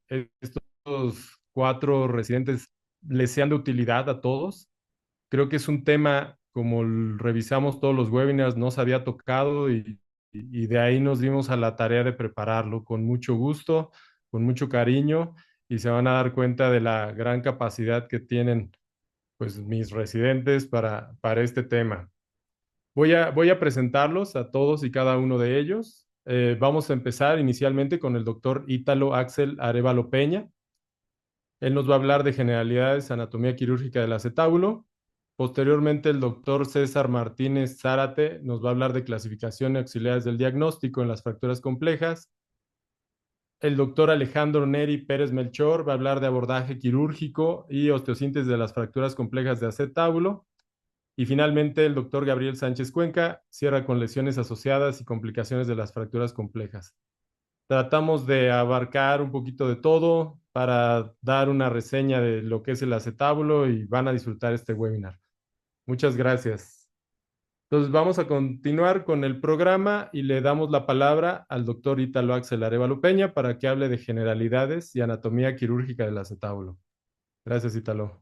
estos cuatro residentes les sean de utilidad a todos. Creo que es un tema, como revisamos todos los webinars, no se había tocado y de ahí nos dimos a la tarea de prepararlo con mucho gusto, con mucho cariño y se van a dar cuenta de la gran capacidad que tienen pues mis residentes para este tema. Voy a presentarlos a todos y cada uno de ellos. Vamos a empezar inicialmente con el doctor Ítalo Axel Arevalo Peña. Él nos va a hablar de generalidades, anatomía quirúrgica del acetábulo. Posteriormente, el doctor César Martínez Zárate nos va a hablar de clasificación y auxiliares del diagnóstico en las fracturas complejas. El doctor Alejandro Neri Pérez Melchor va a hablar de abordaje quirúrgico y osteosíntesis de las fracturas complejas de acetábulo. Y finalmente, el doctor Gabriel Sánchez Cuenca cierra con lesiones asociadas y complicaciones de las fracturas complejas. Tratamos de abarcar un poquito de todo para dar una reseña de lo que es el acetábulo y van a disfrutar este webinar. Muchas gracias. Entonces vamos a continuar con el programa y le damos la palabra al doctor Ítalo Axel Arévalo Peña para que hable de generalidades y anatomía quirúrgica del acetábulo. Gracias, Ítalo.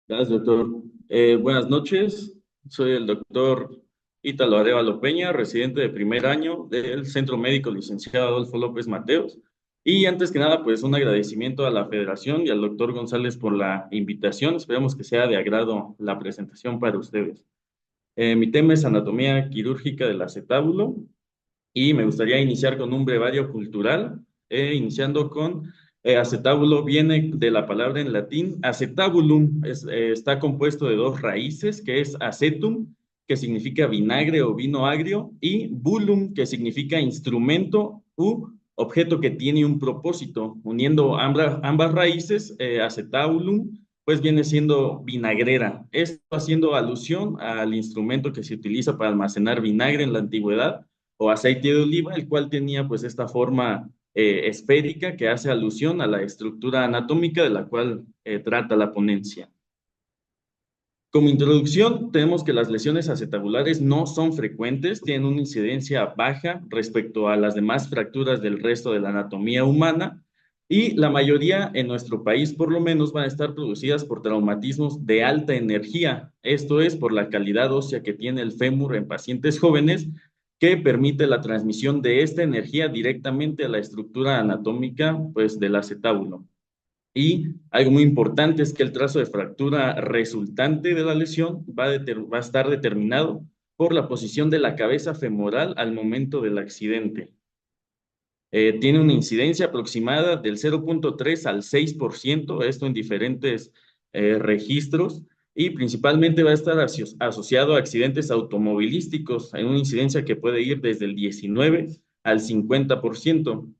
Gracias, doctor. Buenas noches. Soy el doctor Ítalo Arévalo Peña, residente de primer año del Centro Médico Licenciado Adolfo López Mateos. Y antes que nada, pues un agradecimiento a la Federación y al doctor González por la invitación. Esperemos que sea de agrado la presentación para ustedes. Mi tema es anatomía quirúrgica del acetábulo y me gustaría iniciar con un brevario cultural, iniciando con acetábulo viene de la palabra en latín acetabulum, está compuesto de dos raíces, que es acetum, que significa vinagre o vino agrio, y bulum, que significa instrumento u objeto que tiene un propósito. Uniendo ambas raíces, acetabulum, pues viene siendo vinagrera. Esto haciendo alusión al instrumento que se utiliza para almacenar vinagre en la antigüedad o aceite de oliva, el cual tenía pues esta forma esférica que hace alusión a la estructura anatómica de la cual trata la ponencia. Como introducción, tenemos que las lesiones acetabulares no son frecuentes, tienen una incidencia baja respecto a las demás fracturas del resto de la anatomía humana y la mayoría en nuestro país por lo menos van a estar producidas por traumatismos de alta energía. Esto es por la calidad ósea que tiene el fémur en pacientes jóvenes que permite la transmisión de esta energía directamente a la estructura anatómica pues, del acetábulo. Y algo muy importante es que el trazo de fractura resultante de la lesión va a estar determinado por la posición de la cabeza femoral al momento del accidente. Tiene una incidencia aproximada del 0,3 al 6%, esto en diferentes registros, y principalmente va a estar asociado a accidentes automovilísticos, en una incidencia que puede ir desde el 19 al 50%.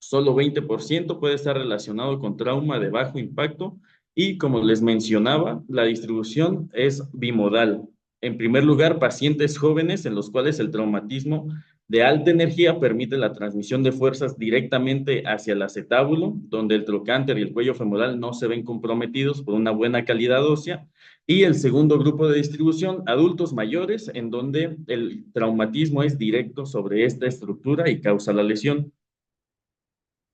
Solo 20% puede estar relacionado con trauma de bajo impacto y, como les mencionaba, la distribución es bimodal. En primer lugar, pacientes jóvenes en los cuales el traumatismo de alta energía permite la transmisión de fuerzas directamente hacia el acetábulo, donde el trocánter y el cuello femoral no se ven comprometidos por una buena calidad ósea. Y el segundo grupo de distribución, adultos mayores, en donde el traumatismo es directo sobre esta estructura y causa la lesión.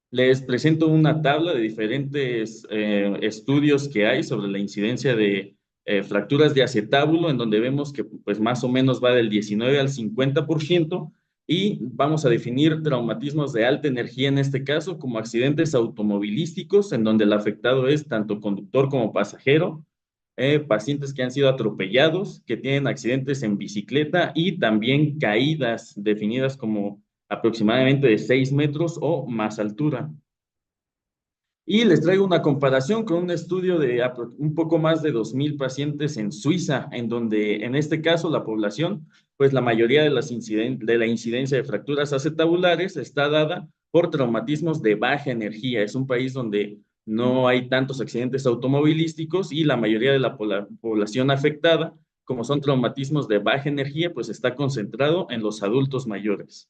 Les presento una tabla de diferentes estudios que hay sobre la incidencia de fracturas de acetábulo, en donde vemos que pues más o menos va del 19 al 50%, y vamos a definir traumatismos de alta energía en este caso como accidentes automovilísticos, en donde el afectado es tanto conductor como pasajero, pacientes que han sido atropellados, que tienen accidentes en bicicleta y también caídas definidas como aproximadamente de 6 metros o más altura. Y les traigo una comparación con un estudio de un poco más de 2,000 pacientes en Suiza, en donde en este caso la población, pues la mayoría de la incidencia de fracturas acetabulares está dada por traumatismos de baja energía. Es un país donde no hay tantos accidentes automovilísticos y la mayoría de la población afectada, como son traumatismos de baja energía, pues está concentrado en los adultos mayores.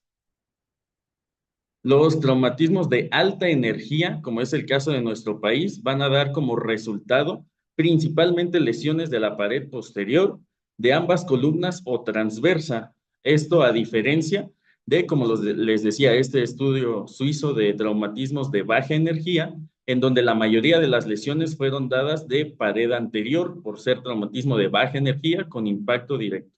Los traumatismos de alta energía, como es el caso de nuestro país, van a dar como resultado principalmente lesiones de la pared posterior, de ambas columnas o transversa. Esto a diferencia de, como les decía, este estudio suizo de traumatismos de baja energía, en donde la mayoría de las lesiones fueron dadas de pared anterior por ser traumatismo de baja energía con impacto directo.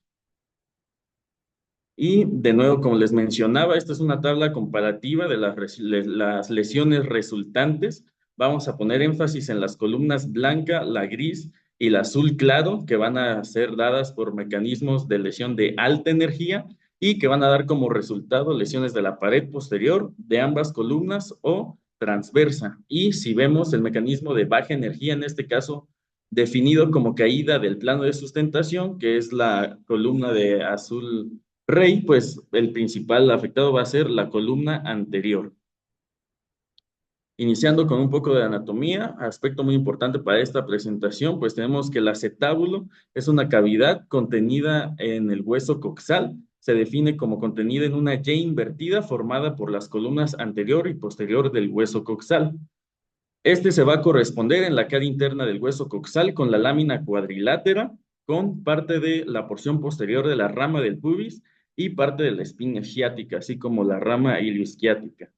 Y de nuevo, como les mencionaba, esta es una tabla comparativa de las lesiones resultantes. Vamos a poner énfasis en las columnas blanca, la gris y la azul claro, que van a ser dadas por mecanismos de lesión de alta energía y que van a dar como resultado lesiones de la pared posterior de ambas columnas o transversa. Y si vemos el mecanismo de baja energía, en este caso definido como caída del plano de sustentación, que es la columna de azul rey, pues el principal afectado va a ser la columna anterior. Iniciando con un poco de anatomía, aspecto muy importante para esta presentación, pues tenemos que el acetábulo es una cavidad contenida en el hueso coxal. Se define como contenida en una Y invertida formada por las columnas anterior y posterior del hueso coxal. Este se va a corresponder en la cara interna del hueso coxal con la lámina cuadrilátera, con parte de la porción posterior de la rama del pubis y parte de la espina isquiática, así como la rama ilioisquiática.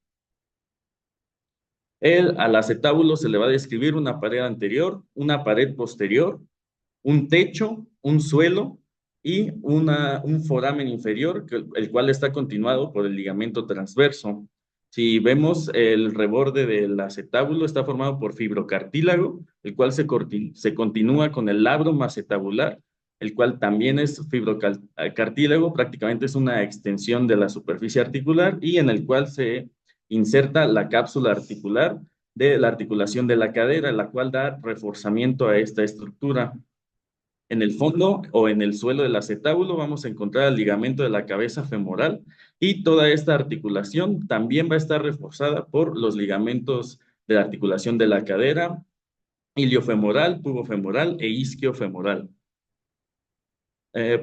Al acetábulo se le va a describir una pared anterior, una pared posterior, un techo, un suelo y un foramen inferior, el cual está continuado por el ligamento transverso. Si vemos el reborde del acetábulo, está formado por fibrocartílago, el cual se continúa con el labrum acetabular, el cual también es fibrocartílago, prácticamente es una extensión de la superficie articular y en el cual se inserta la cápsula articular de la articulación de la cadera, la cual da reforzamiento a esta estructura. En el fondo o en el suelo del acetábulo vamos a encontrar el ligamento de la cabeza femoral y toda esta articulación también va a estar reforzada por los ligamentos de la articulación de la cadera, iliofemoral, pubofemoral e isquiofemoral.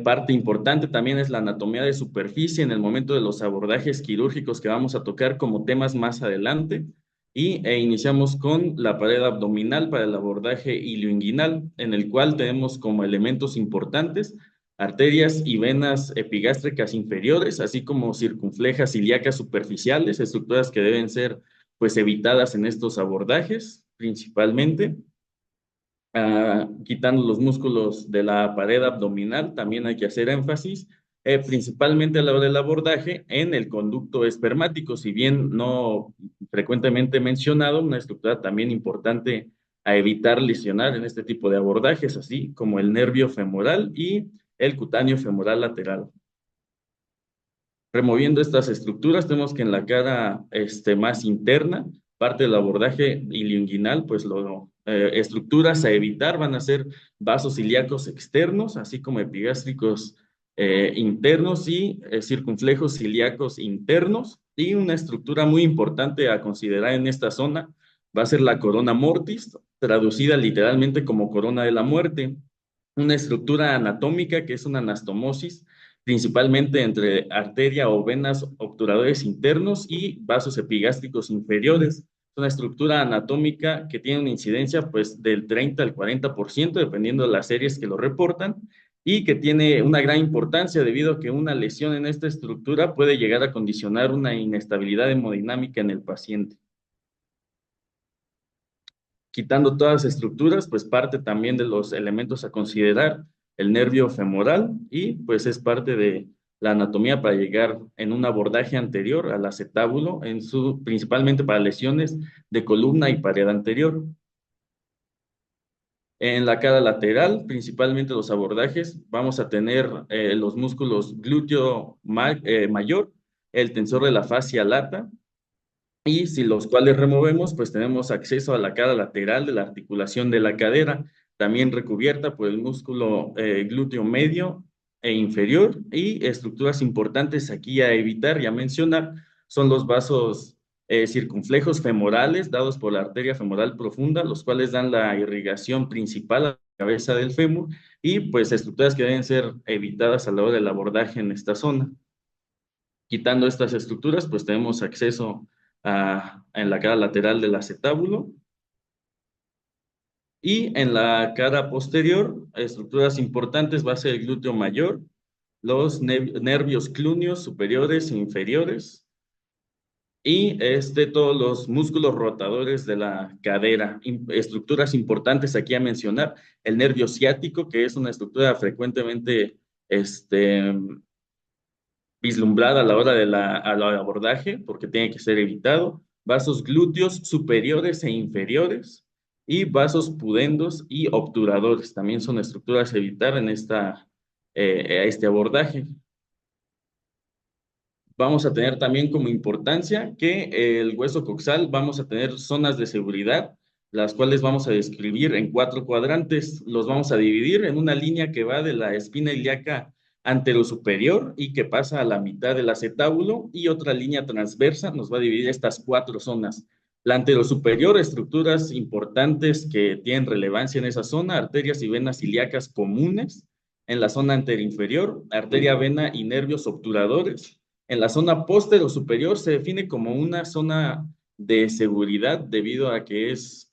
Parte importante también es la anatomía de superficie en el momento de los abordajes quirúrgicos que vamos a tocar como temas más adelante. Iniciamos con la pared abdominal para el abordaje ilioinguinal, en el cual tenemos como elementos importantes arterias y venas epigástricas inferiores, así como circunflejas ilíacas superficiales, estructuras que deben ser pues evitadas en estos abordajes principalmente. Quitando los músculos de la pared abdominal, también hay que hacer énfasis, principalmente a la hora del abordaje, en el conducto espermático, si bien no frecuentemente mencionado, una estructura también importante a evitar lesionar en este tipo de abordajes, así como el nervio femoral y el cutáneo femoral lateral. Removiendo estas estructuras, tenemos que en la cara más interna, parte del abordaje ilioinguinal, pues estructuras a evitar van a ser vasos ilíacos externos, así como epigástricos internos y circunflejos ilíacos internos. Y una estructura muy importante a considerar en esta zona va a ser la corona mortis, traducida literalmente como corona de la muerte. Una estructura anatómica que es una anastomosis principalmente entre arteria o venas obturadores internos y vasos epigástricos inferiores. Es una estructura anatómica que tiene una incidencia pues del 30 al 40%, dependiendo de las series que lo reportan, y que tiene una gran importancia debido a que una lesión en esta estructura puede llegar a condicionar una inestabilidad hemodinámica en el paciente. Quitando todas las estructuras, pues parte también de los elementos a considerar el nervio femoral y pues es parte de la anatomía para llegar en un abordaje anterior al acetábulo, principalmente para lesiones de columna y pared anterior. En la cara lateral, principalmente los abordajes, vamos a tener los músculos mayor, el tensor de la fascia lata, y si los cuales removemos, pues tenemos acceso a la cara lateral de la articulación de la cadera, también recubierta por el músculo glúteo medio e inferior. Y estructuras importantes aquí a evitar y a mencionar son los vasos circunflejos femorales dados por la arteria femoral profunda, los cuales dan la irrigación principal a la cabeza del fémur y pues estructuras que deben ser evitadas a la hora del abordaje en esta zona. Quitando estas estructuras, pues tenemos acceso en la cara lateral del acetábulo y en la cara posterior, estructuras importantes va a ser el glúteo mayor, los nervios clúneos superiores e inferiores y todos los músculos rotadores de la cadera. Estructuras importantes aquí a mencionar, el nervio ciático, que es una estructura frecuentemente este, vislumbrada a la hora al abordaje, porque tiene que ser evitado, vasos glúteos superiores e inferiores, y vasos pudendos y obturadores. También son estructuras a evitar en este abordaje. Vamos a tener también como importancia que el hueso coxal vamos a tener zonas de seguridad, las cuales vamos a describir en 4 cuadrantes. Los vamos a dividir en una línea que va de la espina ilíaca anterosuperior y que pasa a la mitad del acetábulo, y otra línea transversa nos va a dividir estas 4 zonas. La anterosuperior, estructuras importantes que tienen relevancia en esa zona, arterias y venas ilíacas comunes. En la zona anterinferior, arteria, vena y nervios obturadores. En la zona póstero superior se define como una zona de seguridad debido a que es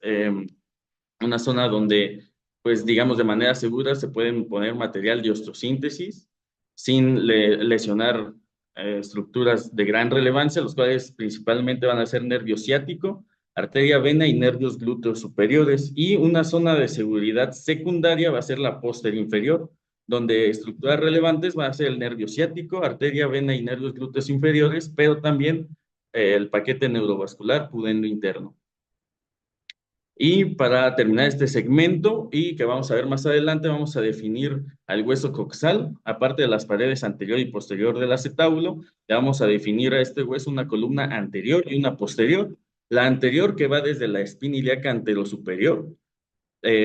una zona donde, pues digamos, de manera segura se pueden poner material de osteosíntesis sin lesionar estructuras de gran relevancia, los cuales principalmente van a ser nervio ciático, arteria, vena y nervios glúteos superiores. Y una zona de seguridad secundaria va a ser la posterior inferior, donde estructuras relevantes van a ser el nervio ciático, arteria, vena y nervios glúteos inferiores, pero también el paquete neurovascular pudendo interno. Y para terminar este segmento, y que vamos a ver más adelante, vamos a definir al hueso coxal, aparte de las paredes anterior y posterior del acetábulo, le vamos a definir a este hueso una columna anterior y una posterior. La anterior, que va desde la espina ilíaca anterosuperior,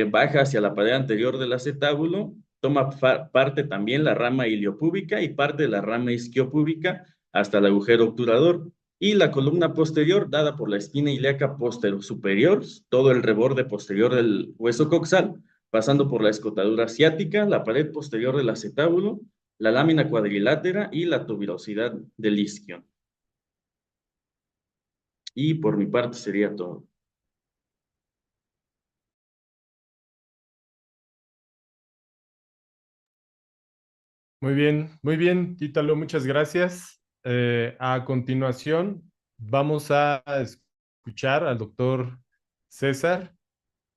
baja hacia la pared anterior del acetábulo, toma parte también la rama iliopúbica y parte de la rama isquiopúbica hasta el agujero obturador. Y la columna posterior, dada por la espina ilíaca superior, todo el reborde posterior del hueso coxal, pasando por la escotadura ciática, la pared posterior del acetábulo, la lámina cuadrilátera y la tuberosidad del isquion. Y por mi parte sería todo. Muy bien, Ítalo, muchas gracias. A continuación, vamos a escuchar al doctor César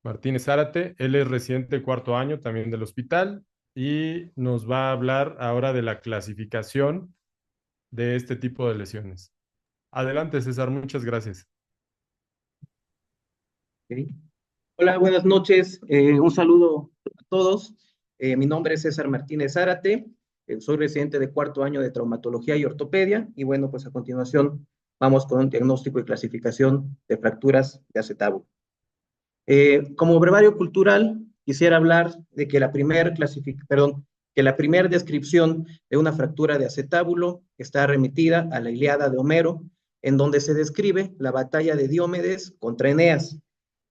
Martínez Zárate. Él es residente de 4 año también del hospital y nos va a hablar ahora de la clasificación de este tipo de lesiones. Adelante, César, muchas gracias. Ok. Hola, buenas noches. Un saludo a todos. Mi nombre es César Martínez Zárate. Soy residente de 4 año de traumatología y ortopedia. Y bueno, pues a continuación vamos con un diagnóstico y clasificación de fracturas de acetábulo. Como brevario cultural, quisiera hablar de que que la primera descripción de una fractura de acetábulo está remitida a la Ilíada de Homero, en donde se describe la batalla de Diomedes contra Eneas.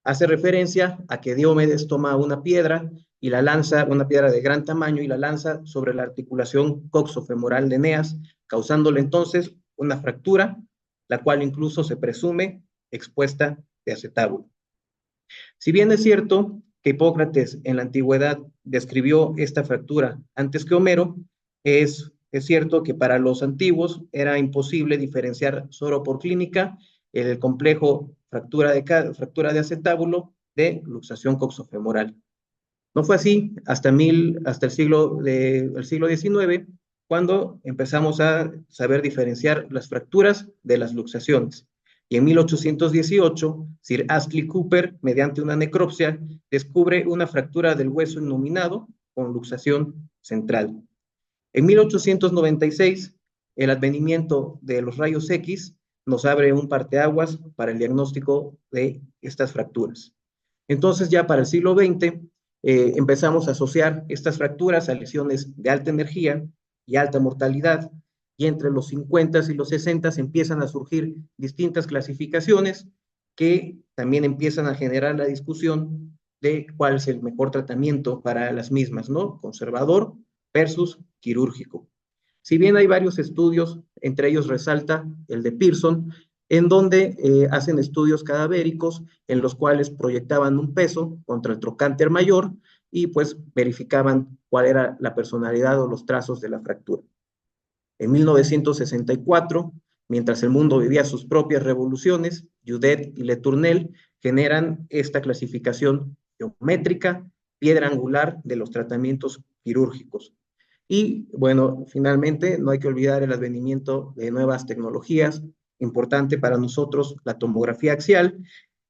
Hace referencia a que Diomedes toma una piedra y la lanza, una piedra de gran tamaño, y la lanza sobre la articulación coxofemoral de Eneas, causándole entonces una fractura, la cual incluso se presume expuesta de acetábulo. Si bien es cierto que Hipócrates en la antigüedad describió esta fractura antes que Homero, es cierto que para los antiguos era imposible diferenciar solo por clínica el complejo fractura de acetábulo de luxación coxofemoral. No fue así hasta el siglo XIX, cuando empezamos a saber diferenciar las fracturas de las luxaciones. Y en 1818, Sir Astley Cooper, mediante una necropsia, descubre una fractura del hueso innominado con luxación central. En 1896, el advenimiento de los rayos X nos abre un parteaguas para el diagnóstico de estas fracturas. Entonces, ya para el siglo XX, empezamos a asociar estas fracturas a lesiones de alta energía y alta mortalidad, y entre los 50 y los 60 empiezan a surgir distintas clasificaciones que también empiezan a generar la discusión de cuál es el mejor tratamiento para las mismas, ¿no? Conservador versus quirúrgico. Si bien hay varios estudios, entre ellos resalta el de Pearson, en donde hacen estudios cadavéricos en los cuales proyectaban un peso contra el trocánter mayor y pues verificaban cuál era la personalidad o los trazos de la fractura. En 1964, mientras el mundo vivía sus propias revoluciones, Judet y Letournel generan esta clasificación geométrica, piedra angular de los tratamientos quirúrgicos. Y bueno, finalmente no hay que olvidar el advenimiento de nuevas tecnologías, importante para nosotros la tomografía axial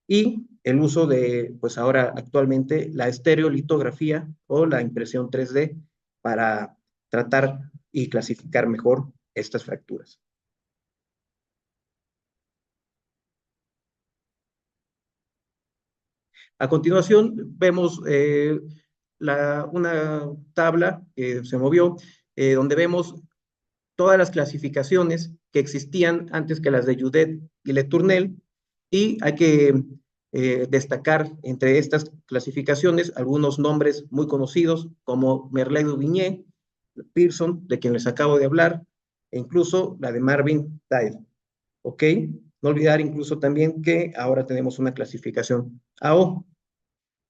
y el uso de, pues ahora actualmente, la estereolitografía o la impresión 3D para tratar y clasificar mejor estas fracturas. A continuación vemos una tabla que se movió, donde vemos todas las clasificaciones que existían antes que las de Judet y Letournel, y hay que destacar entre estas clasificaciones algunos nombres muy conocidos como Merlet-Duvigné, Pearson, de quien les acabo de hablar, e incluso la de Marvin Tide. ¿Ok? No olvidar incluso también que ahora tenemos una clasificación AO.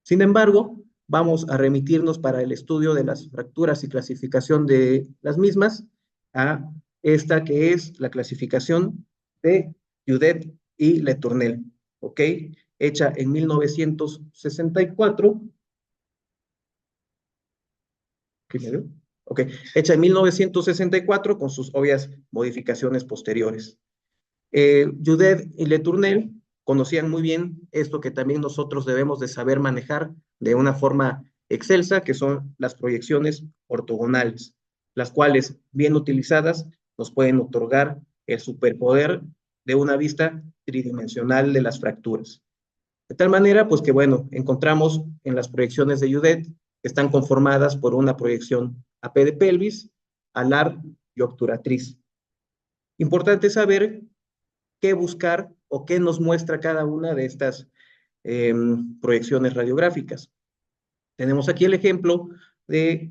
Sin embargo, vamos a remitirnos para el estudio de las fracturas y clasificación de las mismas a esta que es la clasificación de Judet y Letournel, ¿ok? Hecha en 1964. ¿Qué me dio? Ok, hecha en 1964 con sus obvias modificaciones posteriores. Judet y Letournel conocían muy bien esto que también nosotros debemos de saber manejar de una forma excelsa, que son las proyecciones ortogonales, las cuales, bien utilizadas, nos pueden otorgar el superpoder de una vista tridimensional de las fracturas. De tal manera, pues que bueno, encontramos en las proyecciones de Judet que están conformadas por una proyección AP de pelvis, alar y obturatriz. Importante saber qué buscar o qué nos muestra cada una de estas proyecciones radiográficas. Tenemos aquí el ejemplo de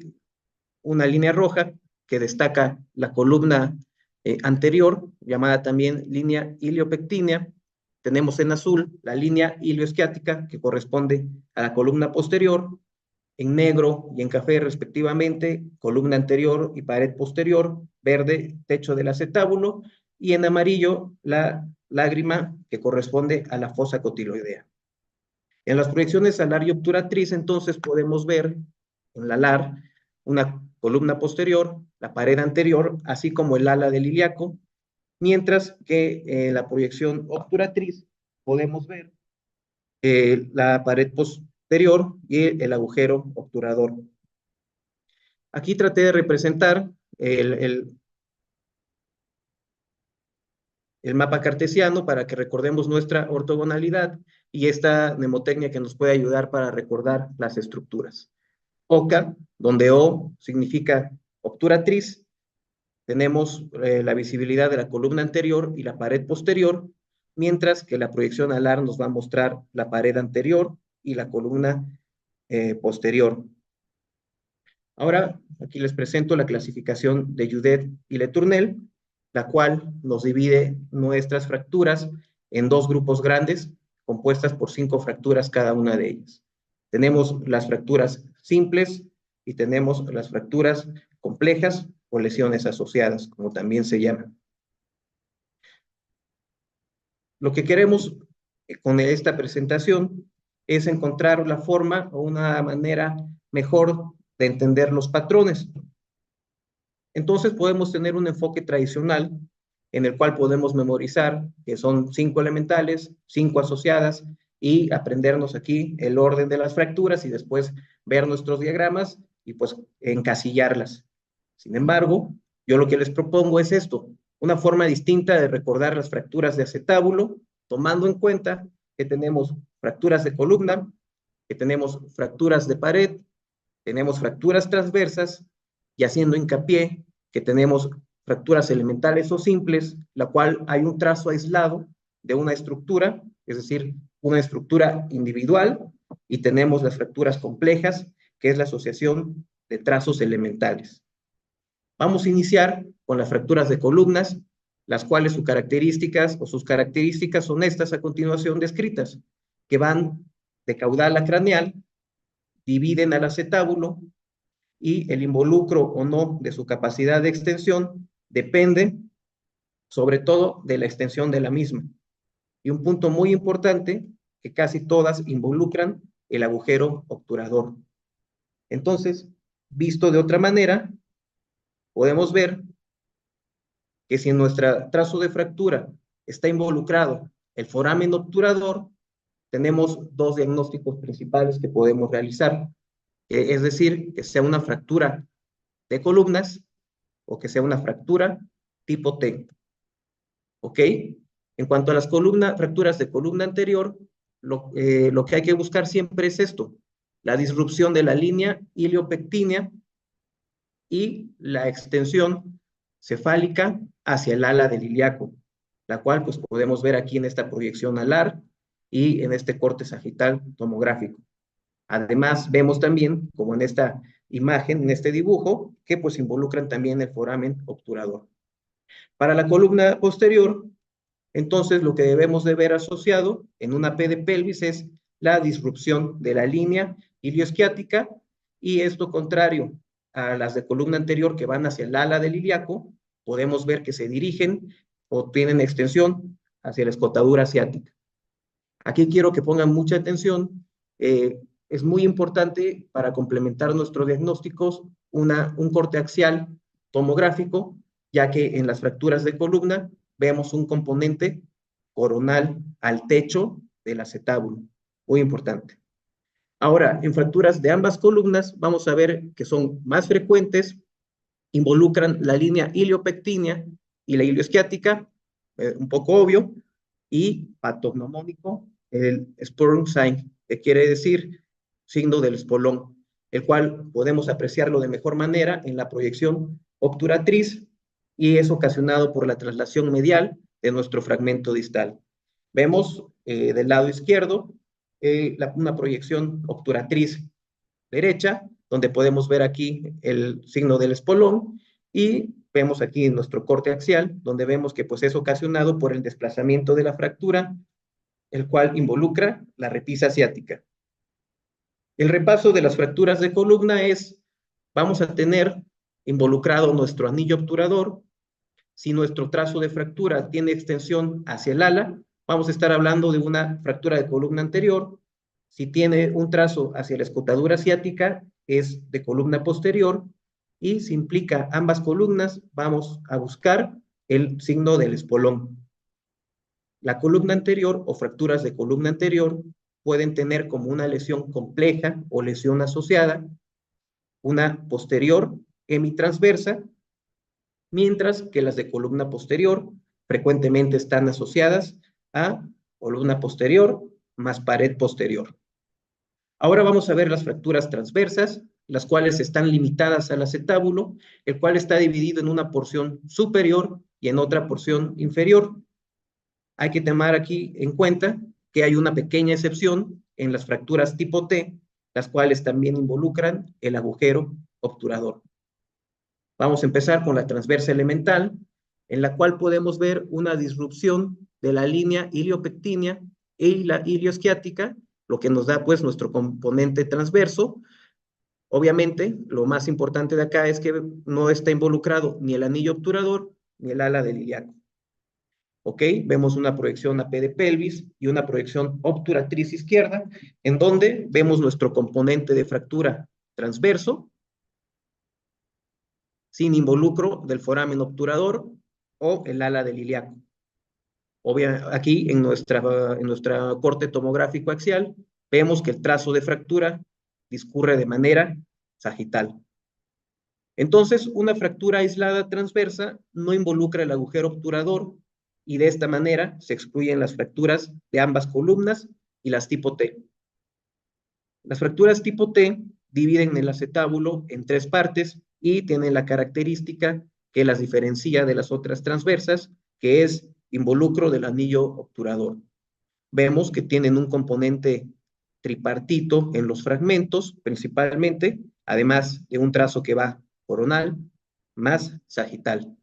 una línea roja que destaca la columna anterior, llamada también línea iliopectínea. Tenemos en azul la línea ilioisquiática, que corresponde a la columna posterior, en negro y en café respectivamente, columna anterior y pared posterior, verde, techo del acetábulo, y en amarillo la lágrima que corresponde a la fosa cotiloidea. En las proyecciones alar y obturatriz, entonces podemos ver en la alar una columna posterior, la pared anterior, así como el ala del ilíaco, mientras que en la proyección obturatriz podemos ver la pared posterior y el agujero obturador. Aquí traté de representar el mapa cartesiano para que recordemos nuestra ortogonalidad y esta mnemotecnia que nos puede ayudar para recordar las estructuras. OCA, donde O significa obturatriz, tenemos la visibilidad de la columna anterior y la pared posterior, mientras que la proyección alar nos va a mostrar la pared anterior y la columna posterior. Ahora, aquí les presento la clasificación de Judet y Letournel, la cual nos divide nuestras fracturas en dos grupos grandes, compuestas por 5 fracturas cada una de ellas. Tenemos las fracturas simples y tenemos las fracturas complejas o lesiones asociadas, como también se llaman. Lo que queremos con esta presentación es encontrar la forma o una manera mejor de entender los patrones. Entonces podemos tener un enfoque tradicional en el cual podemos memorizar que son 5 elementales, 5 asociadas y aprendernos aquí el orden de las fracturas y después ver nuestros diagramas y pues encasillarlas. Sin embargo, yo lo que les propongo es esto, una forma distinta de recordar las fracturas de acetábulo, tomando en cuenta que tenemos fracturas de columna, que tenemos fracturas de pared, tenemos fracturas transversas y haciendo hincapié que tenemos fracturas elementales o simples, la cual hay un trazo aislado de una estructura, es decir, una estructura individual, y tenemos las fracturas complejas, que es la asociación de trazos elementales. Vamos a iniciar con las fracturas de columnas, las cuales sus características son estas a continuación descritas, que van de caudal a craneal, dividen al acetábulo y el involucro o no de su capacidad de extensión depende sobre todo de la extensión de la misma. Y un punto muy importante, que casi todas involucran el agujero obturador. Entonces, visto de otra manera, podemos ver que si en nuestro trazo de fractura está involucrado el foramen obturador, tenemos dos diagnósticos principales que podemos realizar, es decir, que sea una fractura de columnas o que sea una fractura tipo T. ¿Ok? En cuanto a las fracturas de columna anterior, lo que hay que buscar siempre es esto, la disrupción de la línea iliopectínea y la extensión cefálica hacia el ala del ilíaco, la cual pues podemos ver aquí en esta proyección alar y en este corte sagital tomográfico. Además, vemos también, como en esta imagen, en este dibujo, que pues involucran también el foramen obturador. Para la columna posterior, entonces lo que debemos de ver asociado en una P de pelvis es la disrupción de la línea ilioisquiática y esto contrario a las de columna anterior que van hacia el ala del ilíaco, podemos ver que se dirigen o tienen extensión hacia la escotadura asiática. Aquí quiero que pongan mucha atención. Es muy importante para complementar nuestros diagnósticos un corte axial tomográfico, ya que en las fracturas de columna vemos un componente coronal al techo del acetábulo. Muy importante. Ahora, en fracturas de ambas columnas, vamos a ver que son más frecuentes, involucran la línea iliopectínea y la ilioisquiática, un poco obvio, y patognomónico, el Spurn sign, que quiere decir signo del espolón, el cual podemos apreciarlo de mejor manera en la proyección obturatriz y es ocasionado por la traslación medial de nuestro fragmento distal. Vemos del lado izquierdo una proyección obturatriz derecha, donde podemos ver aquí el signo del espolón y vemos aquí en nuestro corte axial, donde vemos que pues es ocasionado por el desplazamiento de la fractura, el cual involucra la repisa asiática. El repaso de las fracturas de columna es, vamos a tener involucrado nuestro anillo obturador. Si nuestro trazo de fractura tiene extensión hacia el ala, vamos a estar hablando de una fractura de columna anterior. Si tiene un trazo hacia la escotadura asiática, es de columna posterior. Y si implica ambas columnas, vamos a buscar el signo del espolón. La columna anterior o fracturas de columna anterior pueden tener como una lesión compleja o lesión asociada, una posterior hemitransversa, mientras que las de columna posterior frecuentemente están asociadas a columna posterior más pared posterior. Ahora vamos a ver las fracturas transversas, las cuales están limitadas al acetábulo, el cual está dividido en una porción superior y en otra porción inferior. Hay que tomar aquí en cuenta que hay una pequeña excepción en las fracturas tipo T, las cuales también involucran el agujero obturador. Vamos a empezar con la transversa elemental, en la cual podemos ver una disrupción de la línea iliopectínea y la ilioisquiática, lo que nos da pues nuestro componente transverso. Obviamente, lo más importante de acá es que no está involucrado ni el anillo obturador ni el ala del ilíaco. ¿Ok? Vemos una proyección AP de pelvis y una proyección obturatriz izquierda, en donde vemos nuestro componente de fractura transverso, sin involucro del foramen obturador o el ala del ilíaco. Aquí en nuestra corte tomográfico axial, vemos que el trazo de fractura discurre de manera sagital. Entonces, una fractura aislada transversa no involucra el agujero obturador y de esta manera se excluyen las fracturas de ambas columnas y las tipo T. Las fracturas tipo T dividen el acetábulo en tres partes y tienen la característica que las diferencia de las otras transversas, que es involucro del anillo obturador. Vemos que tienen un componente tripartito en los fragmentos, principalmente, además de un trazo que va coronal más sagital.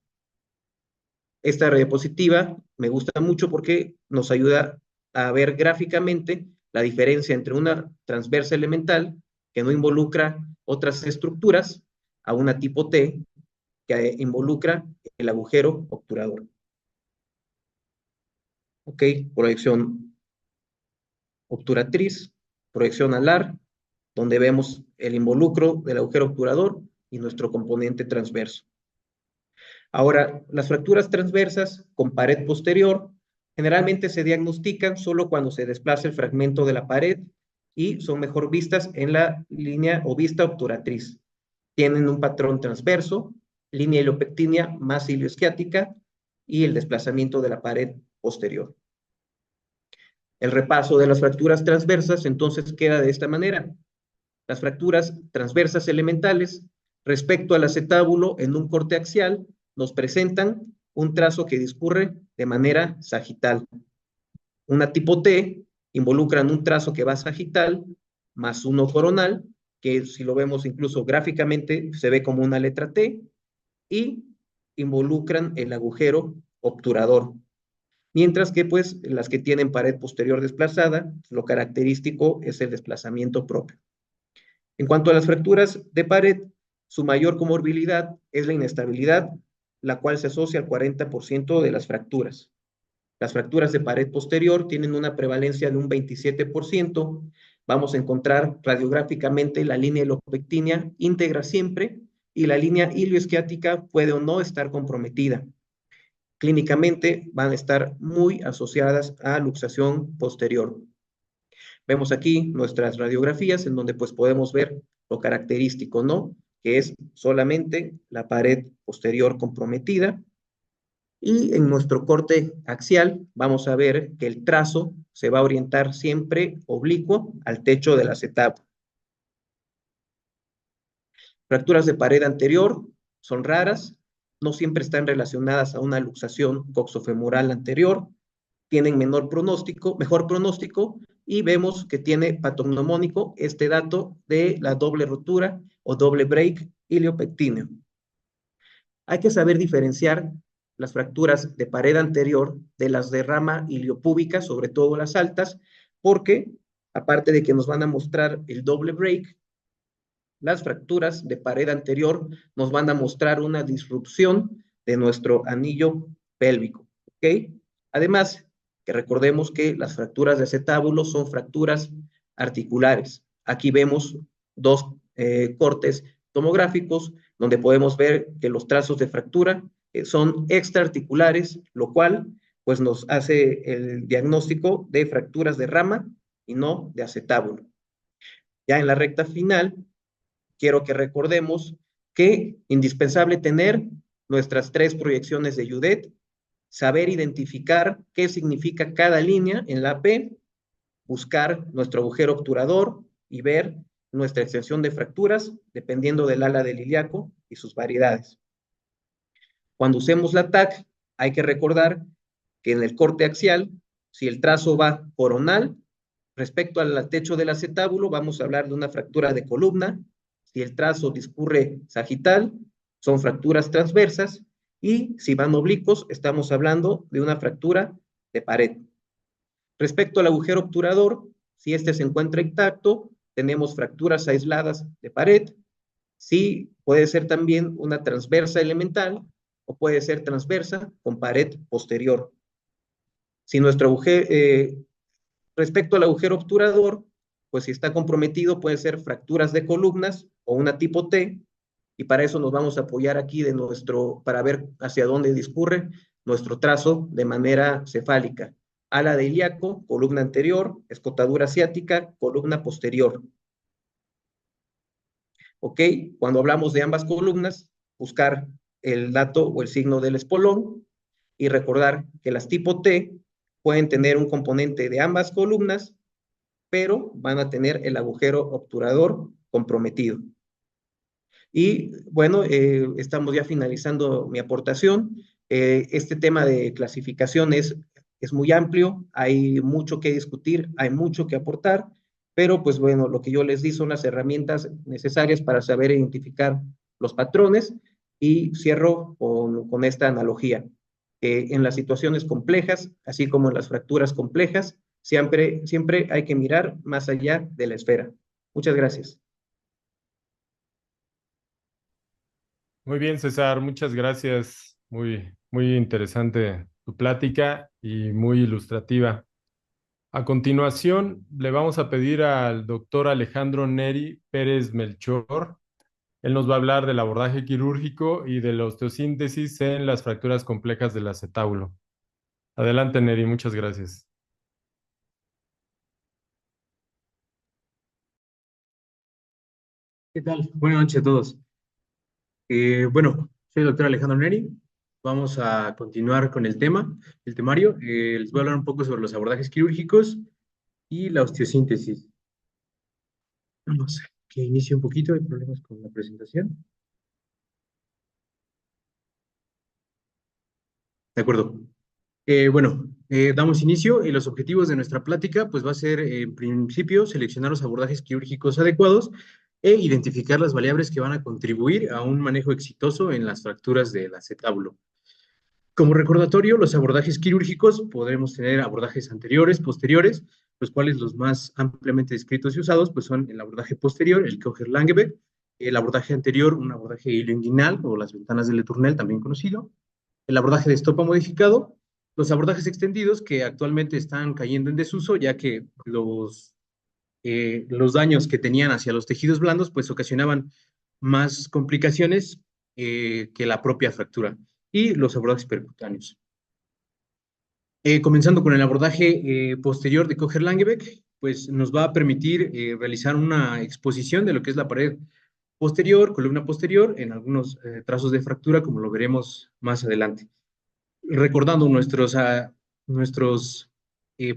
Esta diapositiva me gusta mucho porque nos ayuda a ver gráficamente la diferencia entre una transversa elemental, que no involucra otras estructuras, a una tipo T, que involucra el agujero obturador. Ok, proyección obturatriz, proyección alar, donde vemos el involucro del agujero obturador y nuestro componente transverso. Ahora, las fracturas transversas con pared posterior generalmente se diagnostican solo cuando se desplaza el fragmento de la pared y son mejor vistas en la línea o vista obturatriz. Tienen un patrón transverso, línea iliopectínea más ilioisquiática y el desplazamiento de la pared posterior. El repaso de las fracturas transversas entonces queda de esta manera. Las fracturas transversas elementales respecto al acetábulo en un corte axial nos presentan un trazo que discurre de manera sagital. Una tipo T involucran un trazo que va sagital más uno coronal, que si lo vemos incluso gráficamente se ve como una letra T, y involucran el agujero obturador. Mientras que pues las que tienen pared posterior desplazada, lo característico es el desplazamiento propio. En cuanto a las fracturas de pared, su mayor comorbilidad es la inestabilidad, la cual se asocia al 40% de las fracturas. Las fracturas de pared posterior tienen una prevalencia de un 27%. Vamos a encontrar radiográficamente la línea iliopectínea íntegra siempre y la línea ilioisquiática puede o no estar comprometida. Clínicamente van a estar muy asociadas a luxación posterior. Vemos aquí nuestras radiografías en donde pues podemos ver lo característico, ¿no? Que es solamente la pared posterior comprometida. Y en nuestro corte axial vamos a ver que el trazo se va a orientar siempre oblicuo al techo del acetábulo. Fracturas de pared anterior son raras, no siempre están relacionadas a una luxación coxofemoral anterior, tienen mejor pronóstico, y vemos que tiene patognomónico este dato de la doble rotura o doble break iliopectíneo. Hay que saber diferenciar las fracturas de pared anterior de las de rama iliopúbica, sobre todo las altas, porque aparte de que nos van a mostrar el doble break, las fracturas de pared anterior nos van a mostrar una disrupción de nuestro anillo pélvico, ¿ok? Además, que recordemos que las fracturas de acetábulo son fracturas articulares. Aquí vemos dos cortes tomográficos donde podemos ver que los trazos de fractura son extraarticulares, lo cual pues nos hace el diagnóstico de fracturas de rama y no de acetábulo. Ya en la recta final, quiero que recordemos que indispensable tener nuestras 3 proyecciones de Judet, saber identificar qué significa cada línea en la P, buscar nuestro agujero obturador y ver nuestra extensión de fracturas dependiendo del ala del ilíaco y sus variedades. Cuando usemos la TAC, hay que recordar que en el corte axial, si el trazo va coronal, respecto al techo del acetábulo, vamos a hablar de una fractura de columna. Si el trazo discurre sagital, son fracturas transversas, y si van oblicuos, estamos hablando de una fractura de pared. Respecto al agujero obturador, si este se encuentra intacto, tenemos fracturas aisladas de pared. Sí, puede ser también una transversa elemental o puede ser transversa con pared posterior. Si nuestro agujero, respecto al agujero obturador, pues si está comprometido puede ser fracturas de columnas o una tipo T, y para eso nos vamos a apoyar aquí para ver hacia dónde discurre nuestro trazo de manera cefálica. Ala de ilíaco, columna anterior, escotadura ciática, columna posterior. ¿Ok? Cuando hablamos de ambas columnas, buscar el dato o el signo del espolón y recordar que las tipo T pueden tener un componente de ambas columnas, pero van a tener el agujero obturador comprometido. Y bueno, estamos ya finalizando mi aportación. Este tema de clasificación es muy amplio, hay mucho que discutir, hay mucho que aportar, pero pues bueno, lo que yo les di son las herramientas necesarias para saber identificar los patrones, y cierro con esta analogía. En las situaciones complejas, así como en las fracturas complejas, siempre hay que mirar más allá de la esfera. Muchas gracias. Muy bien, César, muchas gracias. Muy interesante tu plática y muy ilustrativa. A continuación, le vamos a pedir al doctor Alejandro Neri Pérez Melchor. Él nos va a hablar del abordaje quirúrgico y de la osteosíntesis en las fracturas complejas del acetábulo. Adelante, Neri, muchas gracias. ¿Qué tal? Buenas noches a todos. Soy el doctor Alejandro Neri. Vamos a continuar con el temario. Les voy a hablar un poco sobre los abordajes quirúrgicos y la osteosíntesis. Vamos, que inicie un poquito, hay problemas con la presentación. De acuerdo. Damos inicio y los objetivos de nuestra plática pues va a ser, en principio, seleccionar los abordajes quirúrgicos adecuados e identificar las variables que van a contribuir a un manejo exitoso en las fracturas del acetábulo. Como recordatorio, los abordajes quirúrgicos podremos tener abordajes anteriores, posteriores, los cuales los más ampliamente descritos y usados pues son el abordaje posterior, el Kocher-Langebeck, el abordaje anterior, un abordaje ilioinguinal o las ventanas de Letournel, también conocido, el abordaje de estopa modificado, los abordajes extendidos que actualmente están cayendo en desuso ya que los daños que tenían hacia los tejidos blandos pues ocasionaban más complicaciones que la propia fractura, y los abordajes percutáneos. Comenzando con el abordaje posterior de Kocher-Langebeck, pues nos va a permitir realizar una exposición de lo que es la pared posterior, columna posterior, en algunos trazos de fractura, como lo veremos más adelante. Recordando nuestros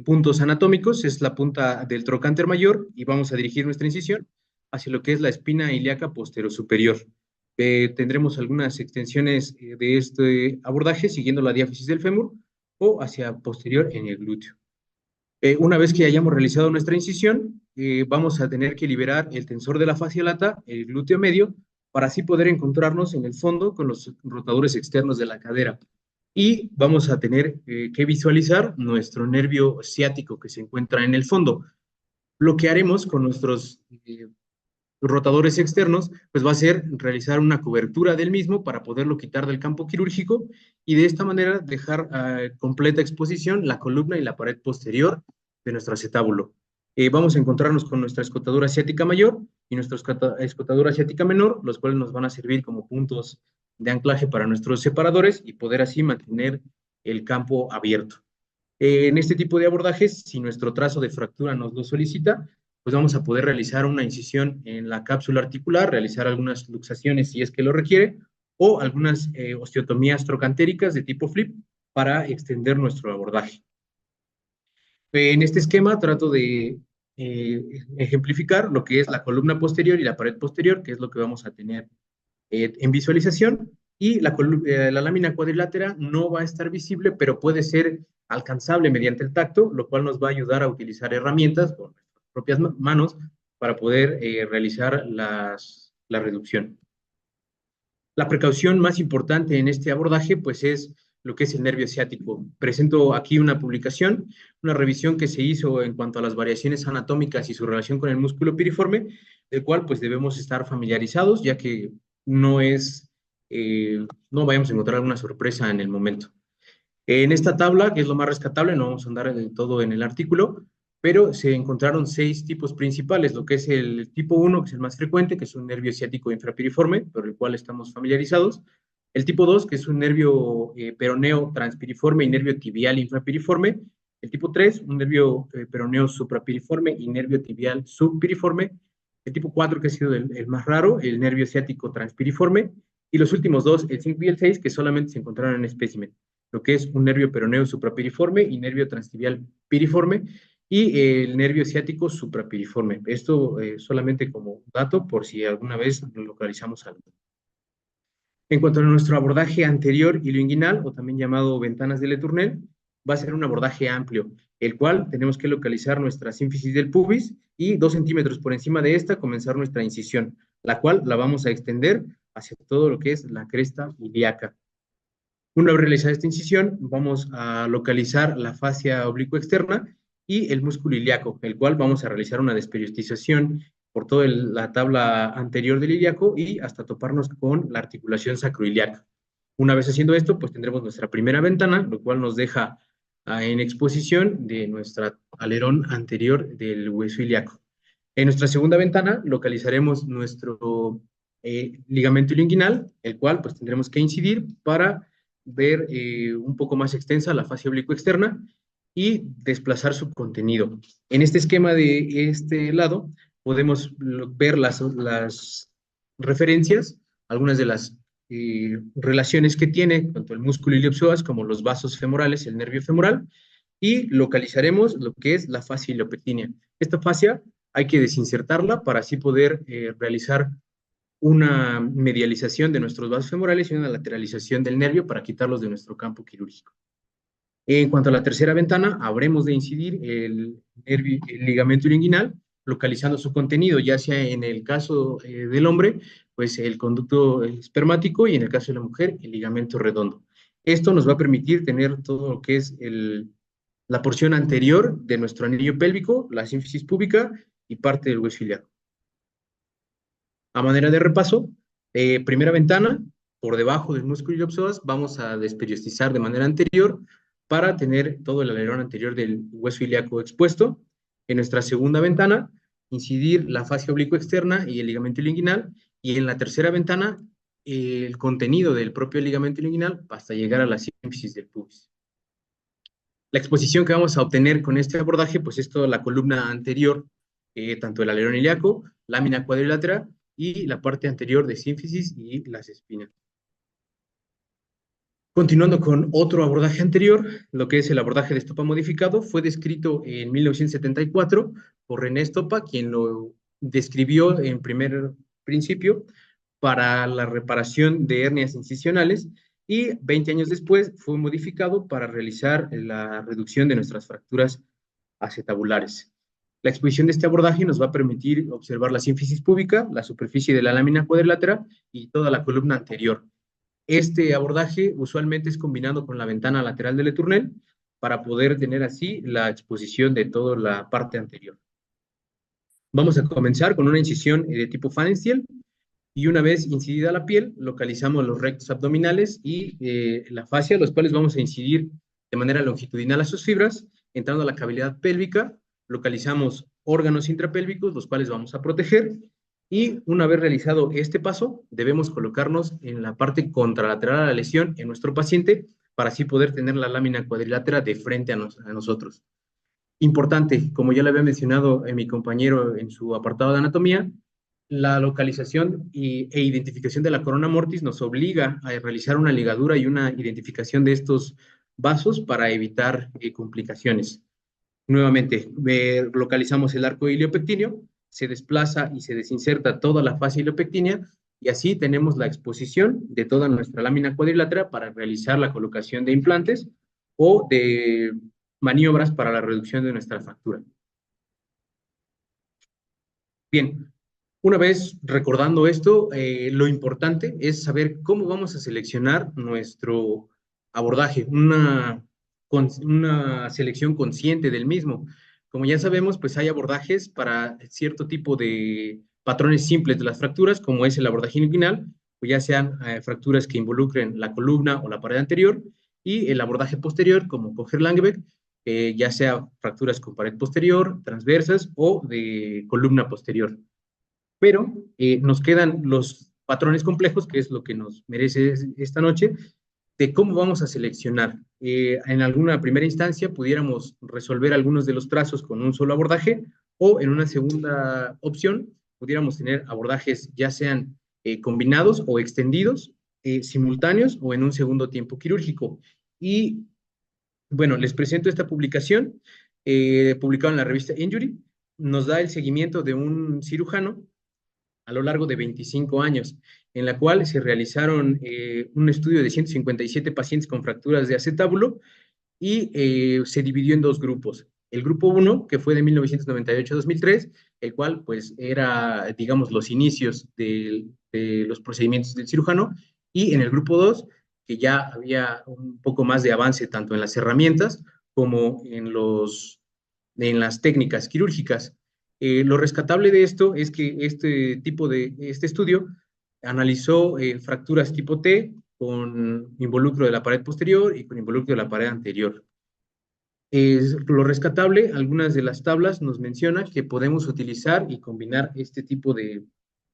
puntos anatómicos, es la punta del trocánter mayor y vamos a dirigir nuestra incisión hacia lo que es la espina ilíaca posterior-superior. Tendremos algunas extensiones de este abordaje siguiendo la diáfisis del fémur o hacia posterior en el glúteo. Una vez que hayamos realizado nuestra incisión, vamos a tener que liberar el tensor de la fascia lata, el glúteo medio, para así poder encontrarnos en el fondo con los rotadores externos de la cadera. Y vamos a tener que visualizar nuestro nervio ciático que se encuentra en el fondo. Lo que haremos con nuestros rotadores externos, pues va a ser realizar una cobertura del mismo para poderlo quitar del campo quirúrgico y de esta manera dejar completa exposición la columna y la pared posterior de nuestro acetábulo. Vamos a encontrarnos con nuestra escotadura ciática mayor y nuestra escotadura ciática menor, los cuales nos van a servir como puntos de anclaje para nuestros separadores y poder así mantener el campo abierto. En este tipo de abordajes, si nuestro trazo de fractura nos lo solicita, pues vamos a poder realizar una incisión en la cápsula articular, realizar algunas luxaciones si es que lo requiere, o algunas osteotomías trocantéricas de tipo flip para extender nuestro abordaje. En este esquema trato de ejemplificar lo que es la columna posterior y la pared posterior, que es lo que vamos a tener en visualización, y la lámina cuadrilátera no va a estar visible, pero puede ser alcanzable mediante el tacto, lo cual nos va a ayudar a utilizar herramientas con nuestras propias manos para poder realizar la reducción. La precaución más importante en este abordaje, pues, es lo que es el nervio ciático. Presento aquí una publicación, una revisión que se hizo en cuanto a las variaciones anatómicas y su relación con el músculo piriforme, del cual, pues, debemos estar familiarizados, ya que no vayamos a encontrar alguna sorpresa en el momento. En esta tabla, que es lo más rescatable, no vamos a andar de todo en el artículo, pero se encontraron 6 tipos principales, lo que es el tipo 1, que es el más frecuente, que es un nervio ciático infrapiriforme, por el cual estamos familiarizados. El tipo 2, que es un nervio peroneo transpiriforme y nervio tibial infrapiriforme. El tipo 3, un nervio peroneo suprapiriforme y nervio tibial subpiriforme. El tipo 4, que ha sido el más raro, el nervio ciático transpiriforme. Y los últimos dos, el 5 y el 6, que solamente se encontraron en espécimen, lo que es un nervio peroneo suprapiriforme y nervio transtibial piriforme, y el nervio ciático suprapiriforme. Esto solamente como dato por si alguna vez localizamos algo. En cuanto a nuestro abordaje anterior ilioinguinal, o también llamado ventanas de Letournel, va a ser un abordaje amplio, el cual tenemos que localizar nuestra sínfisis del pubis y 2 centímetros por encima de esta comenzar nuestra incisión, la cual la vamos a extender hacia todo lo que es la cresta ilíaca. Una vez realizada esta incisión, vamos a localizar la fascia oblicuo externa y el músculo ilíaco, el cual vamos a realizar una desperiodización por toda la tabla anterior del ilíaco y hasta toparnos con la articulación sacroiliaca. Una vez haciendo esto, pues tendremos nuestra primera ventana, lo cual nos deja en exposición de nuestra alerón anterior del hueso ilíaco. En nuestra segunda ventana localizaremos nuestro ligamento ilioinguinal, el cual pues tendremos que incidir para ver un poco más extensa la fascia oblicuo externa y desplazar su contenido. En este esquema de este lado podemos ver las referencias, algunas de las relaciones que tiene tanto el músculo iliopsoas como los vasos femorales, el nervio femoral, y localizaremos lo que es la fascia iliopectínea. Esta fascia hay que desinsertarla para así poder realizar una medialización de nuestros vasos femorales y una lateralización del nervio para quitarlos de nuestro campo quirúrgico. En cuanto a la tercera ventana, habremos de incidir el ligamento ilioinguinal, localizando su contenido, ya sea en el caso del hombre, pues el conducto espermático, y en el caso de la mujer, el ligamento redondo. Esto nos va a permitir tener todo lo que es la porción anterior de nuestro anillo pélvico, la sínfisis púbica y parte del hueso ilíaco. A manera de repaso, primera ventana, por debajo del músculo iliopsoas, vamos a desperiostizar de manera anterior para tener todo el alerón anterior del hueso ilíaco expuesto. En nuestra segunda ventana, incidir la fascia oblicuo externa y el ligamento ilioinguinal, y en la tercera ventana, el contenido del propio ligamento ilioinguinal hasta llegar a la sínfisis del pubis. La exposición que vamos a obtener con este abordaje, pues es toda la columna anterior, tanto el alerón ilíaco, lámina cuadrilátera y la parte anterior de sínfisis y las espinas. Continuando con otro abordaje anterior, lo que es el abordaje de Estopa modificado, fue descrito en 1974 por René Estopa, quien lo describió en primer principio para la reparación de hernias incisionales, y 20 años después fue modificado para realizar la reducción de nuestras fracturas acetabulares. La exposición de este abordaje nos va a permitir observar la sínfisis púbica, la superficie de la lámina cuadrilátera y toda la columna anterior. Este abordaje usualmente es combinado con la ventana lateral del Letourneur para poder tener así la exposición de toda la parte anterior. Vamos a comenzar con una incisión de tipo Pfannenstiel, y una vez incidida la piel, localizamos los rectos abdominales y la fascia, los cuales vamos a incidir de manera longitudinal a sus fibras, entrando a la cavidad pélvica, localizamos órganos intrapélvicos, los cuales vamos a proteger, y una vez realizado este paso, debemos colocarnos en la parte contralateral a la lesión en nuestro paciente, para así poder tener la lámina cuadrilátera de frente a nosotros. Importante, como ya le había mencionado mi compañero en su apartado de anatomía, la localización e identificación de la corona mortis nos obliga a realizar una ligadura y una identificación de estos vasos para evitar complicaciones. Nuevamente, localizamos el arco iliopectíneo, se desplaza y se desinserta toda la fascia iliopectínea, y así tenemos la exposición de toda nuestra lámina cuadrilátera para realizar la colocación de implantes o de maniobras para la reducción de nuestra fractura. Bien, una vez recordando esto, lo importante es saber cómo vamos a seleccionar nuestro abordaje, una selección consciente del mismo. Como ya sabemos, pues hay abordajes para cierto tipo de patrones simples de las fracturas, como es el abordaje inguinal, o ya sean fracturas que involucren la columna o la pared anterior, y el abordaje posterior, como Kocher-Langebeck, ya sea fracturas con pared posterior, transversas o de columna posterior. Pero nos quedan los patrones complejos, que es lo que nos merece esta noche, de cómo vamos a seleccionar. En alguna primera instancia pudiéramos resolver algunos de los trazos con un solo abordaje, o en una segunda opción pudiéramos tener abordajes ya sean combinados o extendidos, simultáneos o en un segundo tiempo quirúrgico. Y bueno, les presento esta publicación, publicada en la revista Injury. Nos da el seguimiento de un cirujano a lo largo de 25 años, en la cual se realizaron un estudio de 157 pacientes con fracturas de acetábulo, y se dividió en dos grupos. El grupo 1, que fue de 1998 a 2003, el cual pues era, digamos, los inicios de los procedimientos del cirujano, y en el grupo 2, que ya había un poco más de avance tanto en las herramientas como en las técnicas quirúrgicas. Lo rescatable de esto es que este estudio analizó fracturas tipo T con involucro de la pared posterior y con involucro de la pared anterior. Lo rescatable, algunas de las tablas nos mencionan que podemos utilizar y combinar este tipo de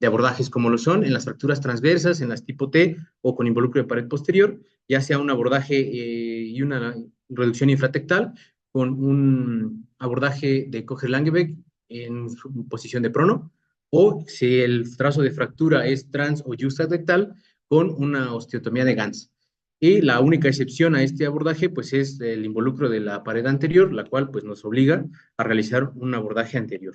abordajes como lo son en las fracturas transversas, en las tipo T o con involucro de pared posterior, ya sea un abordaje y una reducción infratectal con un abordaje de Kocher-Langebeck en su posición de prono, o si el trazo de fractura es trans o justadectal con una osteotomía de Gans. Y la única excepción a este abordaje, pues, es el involucro de la pared anterior, la cual, pues, nos obliga a realizar un abordaje anterior.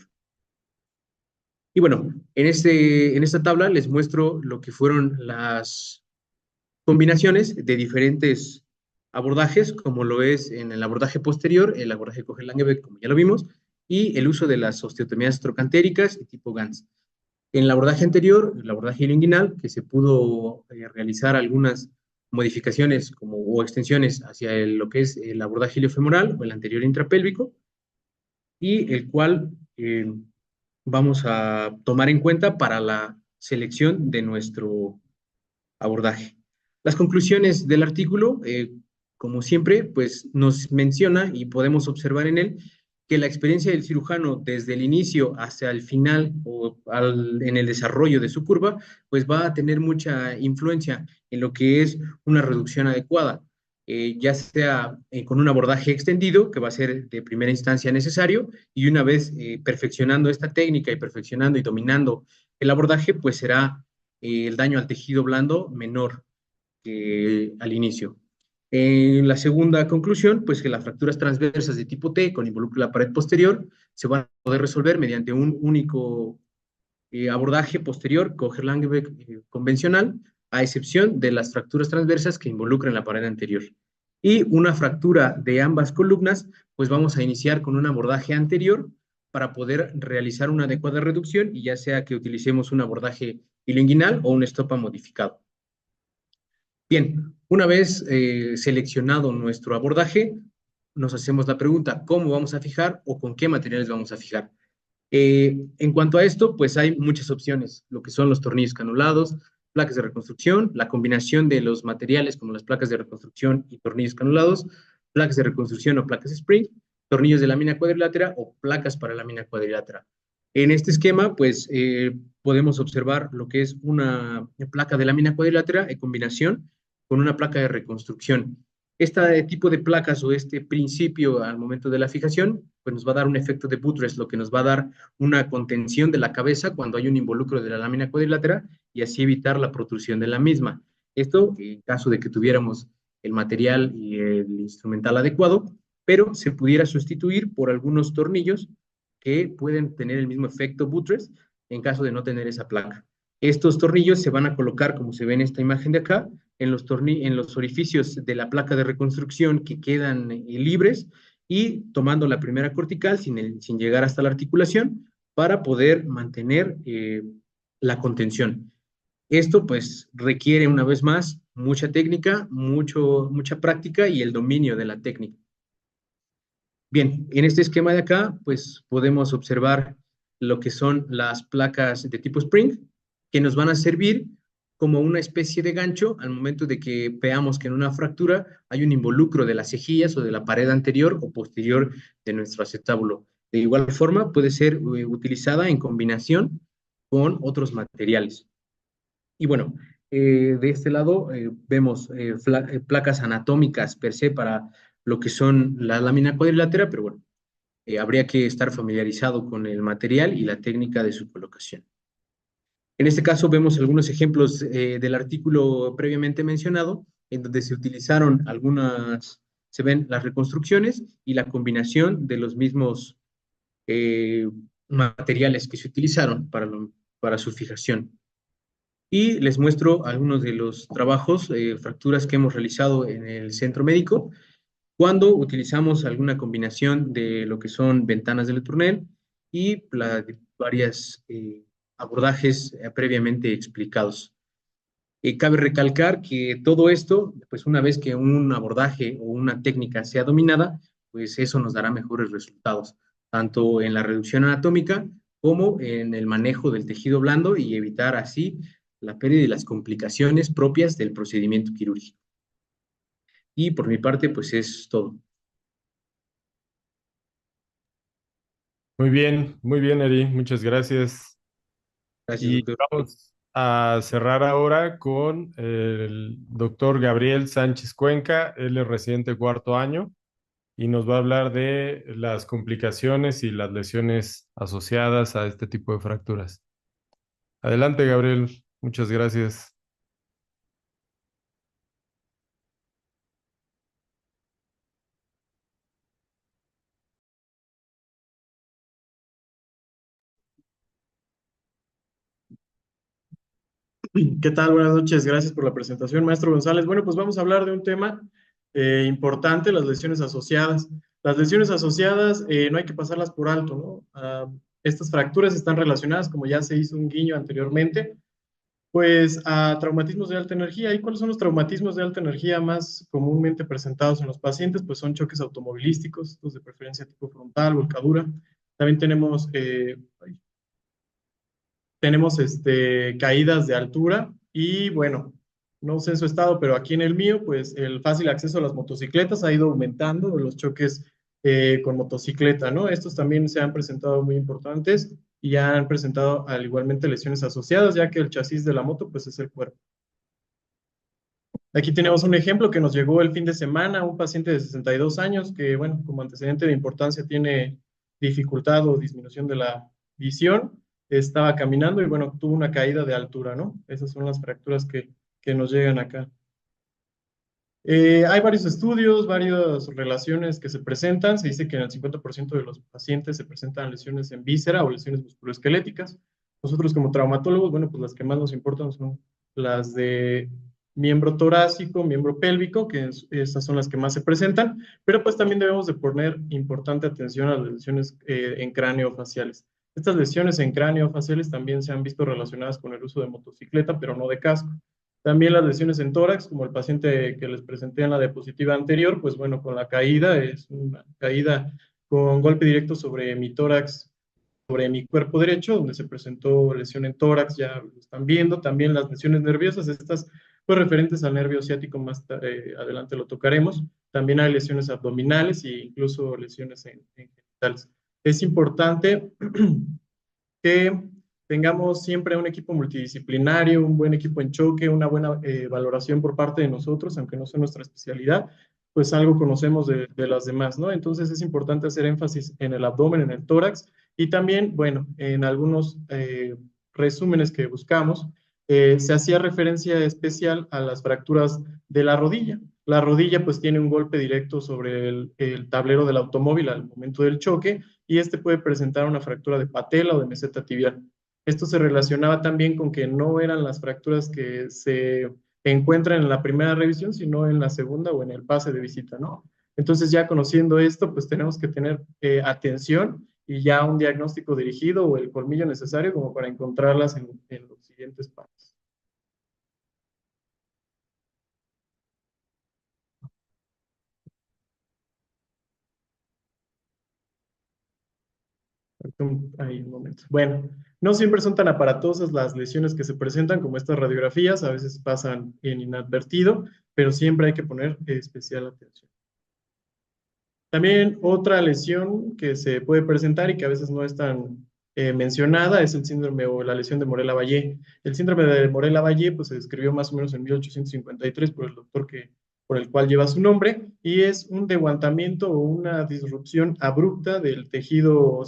Y bueno, en esta tabla les muestro lo que fueron las combinaciones de diferentes abordajes, como lo es en el abordaje posterior, el abordaje Kocher-Langebeck, como ya lo vimos, y el uso de las osteotomías trocantéricas y tipo Gans. En el abordaje anterior, el abordaje ilinguinal, que se pudo realizar algunas modificaciones o extensiones hacia lo que es el abordaje iliofemoral o el anterior intrapélvico, y el cual vamos a tomar en cuenta para la selección de nuestro abordaje. Las conclusiones del artículo, como siempre, pues nos menciona y podemos observar en él que la experiencia del cirujano desde el inicio hasta el final o en el desarrollo de su curva, pues va a tener mucha influencia en lo que es una reducción adecuada, ya sea con un abordaje extendido, que va a ser de primera instancia necesario, y una vez perfeccionando esta técnica y perfeccionando y dominando el abordaje, pues será el daño al tejido blando menor que al inicio. En la segunda conclusión, pues que las fracturas transversas de tipo T con involucro de la pared posterior se van a poder resolver mediante un único abordaje posterior, Kocher-Langebeck convencional, a excepción de las fracturas transversas que involucran la pared anterior. Y una fractura de ambas columnas, pues vamos a iniciar con un abordaje anterior para poder realizar una adecuada reducción, y ya sea que utilicemos un abordaje ilinguinal o un estopa modificado. Bien, una vez seleccionado nuestro abordaje, nos hacemos la pregunta, ¿cómo vamos a fijar o con qué materiales vamos a fijar? En cuanto a esto, pues hay muchas opciones, lo que son los tornillos canulados, placas de reconstrucción, la combinación de los materiales como las placas de reconstrucción y tornillos canulados, placas de reconstrucción o placas spring, tornillos de lámina cuadrilátera o placas para lámina cuadrilátera. En este esquema, pues podemos observar lo que es una placa de lámina cuadrilátera en combinación con una placa de reconstrucción. Este tipo de placas o este principio al momento de la fijación, pues nos va a dar un efecto de buttress, lo que nos va a dar una contención de la cabeza cuando hay un involucro de la lámina cuadrilátera y así evitar la protrusión de la misma. Esto en caso de que tuviéramos el material y el instrumental adecuado, pero se pudiera sustituir por algunos tornillos que pueden tener el mismo efecto buttress en caso de no tener esa placa. Estos tornillos se van a colocar, como se ve en esta imagen de acá, en los orificios de la placa de reconstrucción que quedan libres y tomando la primera cortical sin llegar hasta la articulación para poder mantener la contención. Esto pues requiere una vez más mucha técnica, mucha práctica y el dominio de la técnica. Bien, en este esquema de acá pues podemos observar lo que son las placas de tipo spring que nos van a servir como una especie de gancho al momento de que veamos que en una fractura hay un involucro de las cejillas o de la pared anterior o posterior de nuestro acetábulo. De igual forma, puede ser utilizada en combinación con otros materiales. Y bueno, de este lado vemos placas anatómicas per se para lo que son la lámina cuadrilátera, pero bueno, habría que estar familiarizado con el material y la técnica de su colocación. En este caso vemos algunos ejemplos del artículo previamente mencionado, en donde se utilizaron se ven las reconstrucciones y la combinación de los mismos materiales que se utilizaron para su fijación. Y les muestro algunos de los trabajos, fracturas que hemos realizado en el centro médico, cuando utilizamos alguna combinación de lo que son ventanas de Letourneur y varias abordajes previamente explicados. Cabe recalcar que todo esto, pues una vez que un abordaje o una técnica sea dominada, pues eso nos dará mejores resultados, tanto en la reducción anatómica como en el manejo del tejido blando y evitar así la pérdida y las complicaciones propias del procedimiento quirúrgico. Y por mi parte, pues es todo. Muy bien, Eri, muchas gracias. Gracias, Y doctor. vamos a cerrar ahora con el doctor Gabriel Sánchez Cuenca. Él es residente de cuarto año y nos va a hablar de las complicaciones y las lesiones asociadas a este tipo de fracturas. Adelante, Gabriel. Muchas gracias. ¿Qué tal? Buenas noches. Gracias por la presentación, maestro González. Bueno, pues vamos a hablar de un tema importante, las lesiones asociadas. Las lesiones asociadas no hay que pasarlas por alto, ¿no? Estas fracturas están relacionadas, como ya se hizo un guiño anteriormente, pues a traumatismos de alta energía. ¿Y cuáles son los traumatismos de alta energía más comúnmente presentados en los pacientes? Pues son choques automovilísticos, estos de preferencia tipo frontal, volcadura. También tenemos caídas de altura y bueno, no sé en su estado, pero aquí en el mío, pues el fácil acceso a las motocicletas ha ido aumentando, los choques con motocicleta, ¿no? Estos también se han presentado muy importantes y han presentado al igualmente lesiones asociadas, ya que el chasis de la moto, pues es el cuerpo. Aquí tenemos un ejemplo que nos llegó el fin de semana, un paciente de 62 años que, bueno, como antecedente de importancia tiene dificultad o disminución de la visión, estaba caminando y, bueno, tuvo una caída de altura, ¿no? Esas son las fracturas que nos llegan acá. Hay varios estudios, varias relaciones que se presentan. Se dice que en el 50% de los pacientes se presentan lesiones en víscera o lesiones musculoesqueléticas. Nosotros como traumatólogos, bueno, pues las que más nos importan son las de miembro torácico, miembro pélvico, que esas son las que más se presentan, pero pues también debemos de poner importante atención a las lesiones en cráneo faciales. Estas lesiones en cráneo faciales también se han visto relacionadas con el uso de motocicleta, pero no de casco. También las lesiones en tórax, como el paciente que les presenté en la diapositiva anterior, pues bueno, con la caída, es una caída con golpe directo sobre mi tórax, sobre mi cuerpo derecho, donde se presentó lesión en tórax, ya lo están viendo. También las lesiones nerviosas, estas pues referentes al nervio ciático, más adelante lo tocaremos. También hay lesiones abdominales e incluso lesiones en genitales. Es importante que tengamos siempre un equipo multidisciplinario, un buen equipo en choque, una buena valoración por parte de nosotros, aunque no sea nuestra especialidad, pues algo conocemos de las demás, ¿no? Entonces es importante hacer énfasis en el abdomen, en el tórax y también, bueno, en algunos resúmenes que buscamos, se hacía referencia especial a las fracturas de la rodilla. La rodilla pues tiene un golpe directo sobre el tablero del automóvil al momento del choque y este puede presentar una fractura de patela o de meseta tibial. Esto se relacionaba también con que no eran las fracturas que se encuentran en la primera revisión, sino en la segunda o en el pase de visita, ¿no? Entonces ya conociendo esto, pues tenemos que tener atención y ya un diagnóstico dirigido o el colmillo necesario como para encontrarlas en los siguientes pasos. Ahí un momento. Bueno, no siempre son tan aparatosas las lesiones que se presentan como estas radiografías, a veces pasan en inadvertido, pero siempre hay que poner especial atención. También otra lesión que se puede presentar y que a veces no es tan mencionada es el síndrome o la lesión de Morella-Vallée. El síndrome de Morella-Vallée pues, se describió más o menos en 1853 por el doctor por el cual lleva su nombre y es un deguantamiento o una disrupción abrupta del tejido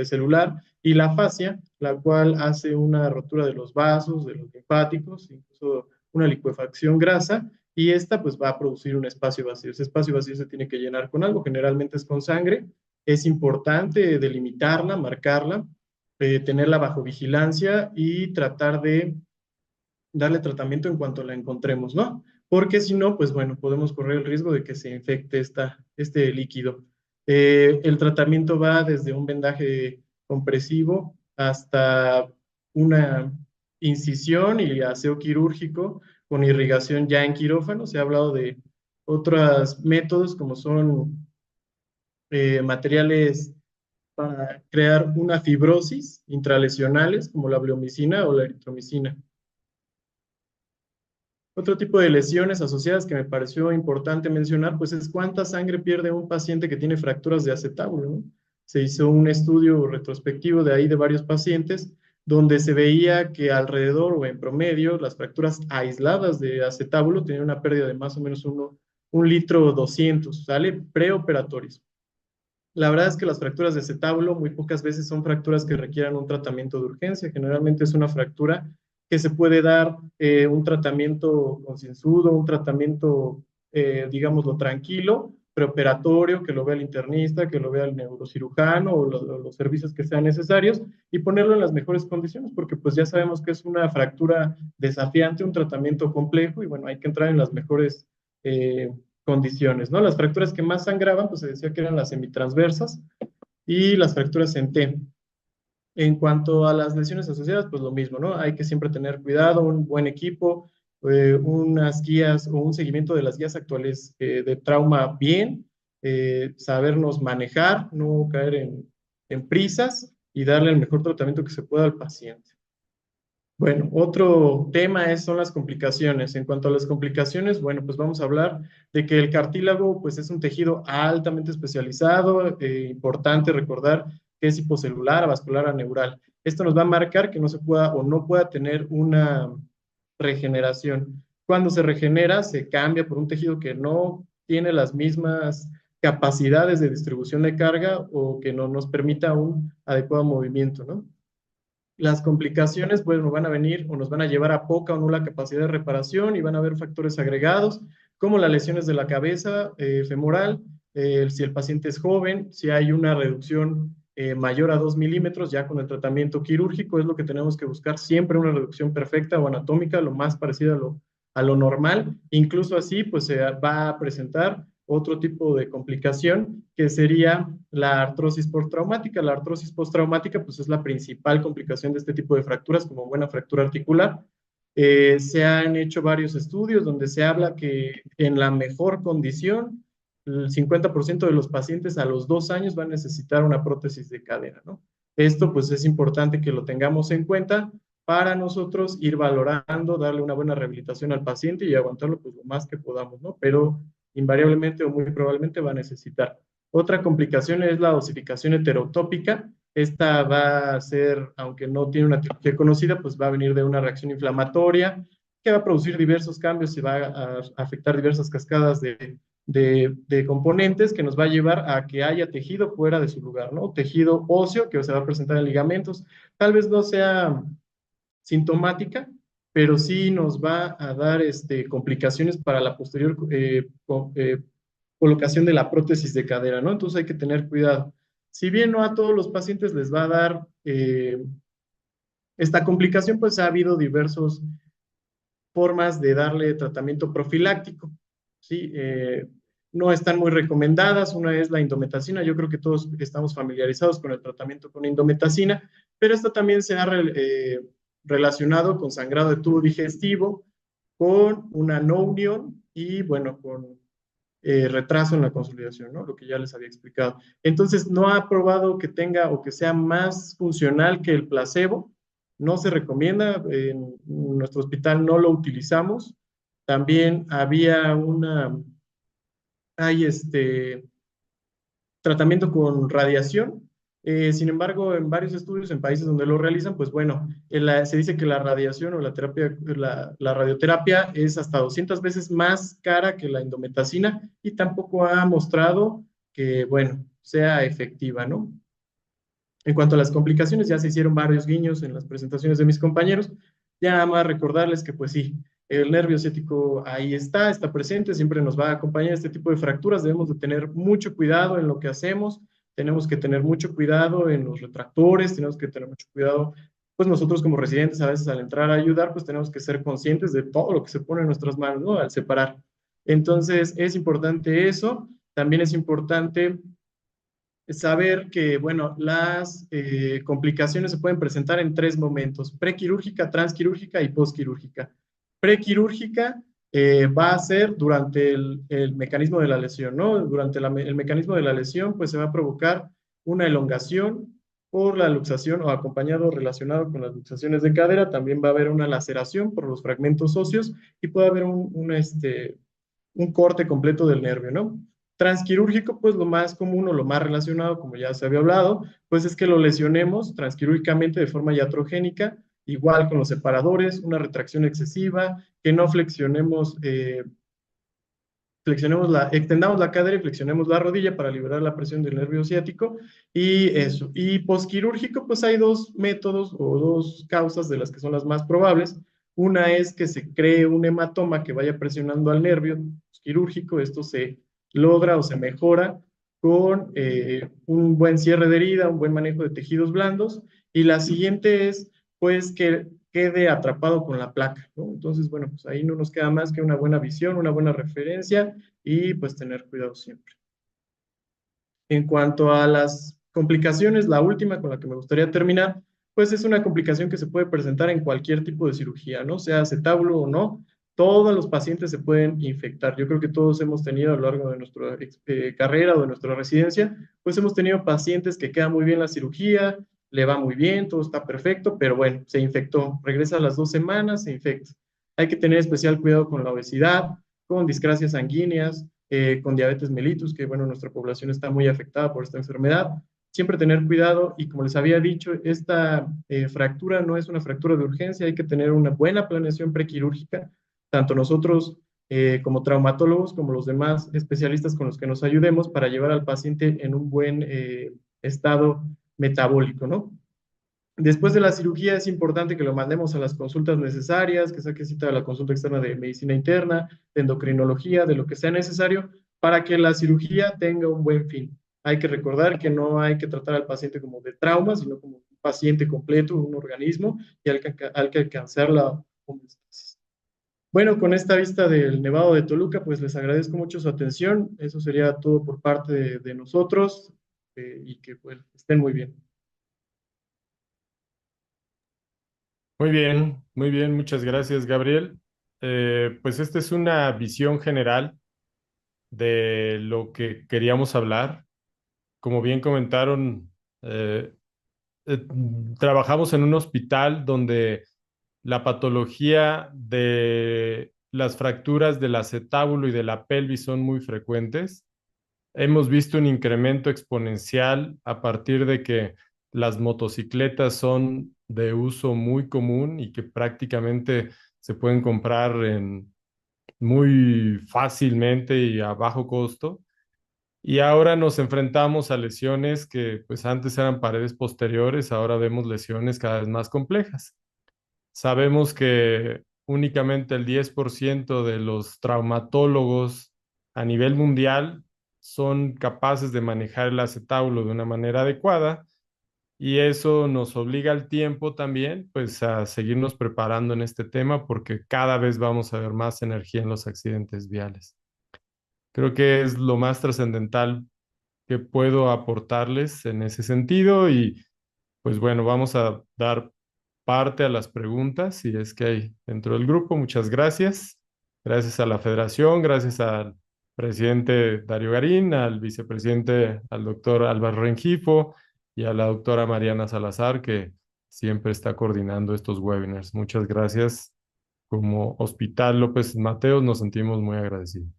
celular y la fascia, la cual hace una rotura de los vasos, de los linfáticos, incluso una licuefacción grasa y esta pues va a producir un espacio vacío. Ese espacio vacío se tiene que llenar con algo, generalmente es con sangre. Es importante delimitarla, marcarla, tenerla bajo vigilancia y tratar de darle tratamiento en cuanto la encontremos, ¿no? Porque si no, pues bueno, podemos correr el riesgo de que se infecte este líquido. El tratamiento va desde un vendaje compresivo hasta una incisión y aseo quirúrgico con irrigación ya en quirófano. Se ha hablado de otros métodos como son materiales para crear una fibrosis intralesionales como la bleomicina o la eritromicina. Otro tipo de lesiones asociadas que me pareció importante mencionar, pues es cuánta sangre pierde un paciente que tiene fracturas de acetábulo, ¿no? Se hizo un estudio retrospectivo de ahí de varios pacientes donde se veía que alrededor o en promedio las fracturas aisladas de acetábulo tenían una pérdida de más o menos 1,2 litros, ¿sale? Preoperatorios. La verdad es que las fracturas de acetábulo muy pocas veces son fracturas que requieran un tratamiento de urgencia. Generalmente es una fractura que se puede dar un tratamiento concienzudo, un tratamiento, digámoslo, tranquilo, preoperatorio, que lo vea el internista, que lo vea el neurocirujano o los servicios que sean necesarios y ponerlo en las mejores condiciones, porque pues ya sabemos que es una fractura desafiante, un tratamiento complejo y bueno, hay que entrar en las mejores condiciones, ¿no? Las fracturas que más sangraban, pues se decía que eran las semitransversas y las fracturas en T. En cuanto a las lesiones asociadas, pues lo mismo, ¿no? Hay que siempre tener cuidado, un buen equipo, unas guías o un seguimiento de las guías actuales de trauma bien, sabernos manejar, no caer en prisas y darle el mejor tratamiento que se pueda al paciente. Bueno, otro tema son las complicaciones. En cuanto a las complicaciones, bueno, pues vamos a hablar de que el cartílago pues es un tejido altamente especializado, importante recordar que es hipocelular, avascular, aneural. Esto nos va a marcar que no se pueda o no pueda tener una regeneración. Cuando se regenera, se cambia por un tejido que no tiene las mismas capacidades de distribución de carga o que no nos permita un adecuado movimiento, ¿no? Las complicaciones, bueno, van a venir o nos van a llevar a poca o nula capacidad de reparación y van a haber factores agregados, como las lesiones de la cabeza femoral, si el paciente es joven, si hay una reducción mayor a 2 milímetros, ya con el tratamiento quirúrgico, es lo que tenemos que buscar siempre, una reducción perfecta o anatómica, lo más parecido a lo normal. Incluso así, pues se va a presentar otro tipo de complicación, que sería la artrosis postraumática. La artrosis postraumática, pues es la principal complicación de este tipo de fracturas, como buena fractura articular. Se han hecho varios estudios donde se habla que en la mejor condición, el 50% de los pacientes a los 2 años van a necesitar una prótesis de cadera, ¿no? Esto, pues es importante que lo tengamos en cuenta para nosotros ir valorando, darle una buena rehabilitación al paciente y aguantarlo pues lo más que podamos, ¿no? Pero invariablemente o muy probablemente va a necesitar. Otra complicación es la osificación heterotópica. Esta va a ser, aunque no tiene una etiología conocida, pues va a venir de una reacción inflamatoria que va a producir diversos cambios y va a afectar diversas cascadas de componentes que nos va a llevar a que haya tejido fuera de su lugar, ¿no? Tejido óseo que se va a presentar en ligamentos. Tal vez no sea sintomática, pero sí nos va a dar complicaciones para la posterior colocación de la prótesis de cadera, ¿no? Entonces hay que tener cuidado. Si bien no a todos los pacientes les va a dar esta complicación, pues ha habido diversas formas de darle tratamiento profiláctico, ¿sí? No están muy recomendadas. Una es la indometacina. Yo creo que todos estamos familiarizados con el tratamiento con indometacina, pero esta también se ha relacionado con sangrado de tubo digestivo, con una no unión y, bueno, con retraso en la consolidación, ¿no? Lo que ya les había explicado. Entonces, no ha probado que tenga o que sea más funcional que el placebo. No se recomienda. En nuestro hospital no lo utilizamos. También hay tratamiento con radiación. Sin embargo, en varios estudios en países donde lo realizan, pues bueno, se dice que la radiación o la radioterapia es hasta 200 veces más cara que la indometacina y tampoco ha mostrado que, bueno, sea efectiva, ¿no? En cuanto a las complicaciones, ya se hicieron varios guiños en las presentaciones de mis compañeros. Ya nada más recordarles que, pues sí, el nervio ciático ahí está presente, siempre nos va a acompañar este tipo de fracturas. Debemos de tener mucho cuidado en lo que hacemos, tenemos que tener mucho cuidado en los retractores, tenemos que tener mucho cuidado, pues nosotros como residentes a veces al entrar a ayudar, pues tenemos que ser conscientes de todo lo que se pone en nuestras manos, ¿no? Al separar. Entonces, es importante eso. También es importante saber que, bueno, las complicaciones se pueden presentar en 3 momentos: prequirúrgica, transquirúrgica y postquirúrgica. Prequirúrgica va a ser durante el mecanismo de la lesión, ¿no? Durante el mecanismo de la lesión, pues se va a provocar una elongación por la luxación o acompañado relacionado con las luxaciones de cadera, también va a haber una laceración por los fragmentos óseos y puede haber un corte completo del nervio, ¿no? Transquirúrgico, pues lo más común o lo más relacionado, como ya se había hablado, pues es que lo lesionemos transquirúrgicamente de forma iatrogénica, igual con los separadores, una retracción excesiva, que no extendamos la cadera y flexionemos la rodilla para liberar la presión del nervio ciático y eso. Y posquirúrgico, pues hay dos métodos o dos causas de las que son las más probables. Una es que se cree un hematoma que vaya presionando al nervio quirúrgico. Esto se logra o se mejora con un buen cierre de herida, un buen manejo de tejidos blandos. Y la siguiente es, pues, que quede atrapado con la placa, ¿no? Entonces, bueno, pues ahí no nos queda más que una buena visión, una buena referencia y pues tener cuidado siempre. En cuanto a las complicaciones, la última con la que me gustaría terminar, pues es una complicación que se puede presentar en cualquier tipo de cirugía, ¿no? Sea acetábulo o no, todos los pacientes se pueden infectar. Yo creo que todos hemos tenido a lo largo de nuestra carrera o de nuestra residencia, pues hemos tenido pacientes que quedan muy bien la cirugía, le va muy bien, todo está perfecto, pero bueno, se infectó, regresa a las 2 semanas, se infecta. Hay que tener especial cuidado con la obesidad, con discrasias sanguíneas, con diabetes mellitus, que bueno, nuestra población está muy afectada por esta enfermedad. Siempre tener cuidado y como les había dicho, esta fractura no es una fractura de urgencia, hay que tener una buena planeación prequirúrgica, tanto nosotros como traumatólogos, como los demás especialistas con los que nos ayudemos para llevar al paciente en un buen estado metabólico, ¿no? Después de la cirugía es importante que lo mandemos a las consultas necesarias, que saque cita a la consulta externa de medicina interna, de endocrinología, de lo que sea necesario para que la cirugía tenga un buen fin. Hay que recordar que no hay que tratar al paciente como de trauma, sino como un paciente completo, un organismo, y hay que alcanzar la homeostasis. Bueno, con esta vista del Nevado de Toluca, pues les agradezco mucho su atención. Eso sería todo por parte de nosotros y que pues, estén muy bien. Muy bien, muchas gracias, Gabriel. Pues esta es una visión general de lo que queríamos hablar. Como bien comentaron, trabajamos en un hospital donde la patología de las fracturas del acetábulo y de la pelvis son muy frecuentes. Hemos visto un incremento exponencial a partir de que las motocicletas son de uso muy común y que prácticamente se pueden comprar muy fácilmente y a bajo costo. Y ahora nos enfrentamos a lesiones que pues antes eran paredes posteriores, ahora vemos lesiones cada vez más complejas. Sabemos que únicamente el 10% de los traumatólogos a nivel mundial son capaces de manejar el acetábulo de una manera adecuada y eso nos obliga al tiempo también, pues a seguirnos preparando en este tema porque cada vez vamos a ver más energía en los accidentes viales. Creo que es lo más trascendental que puedo aportarles en ese sentido y pues bueno, vamos a dar parte a las preguntas, si es que hay dentro del grupo. Muchas gracias. Gracias a la federación, gracias al presidente Darío Garín, al vicepresidente, al doctor Álvaro Rengifo y a la doctora Mariana Salazar, que siempre está coordinando estos webinars. Muchas gracias. Como Hospital López Mateos nos sentimos muy agradecidos.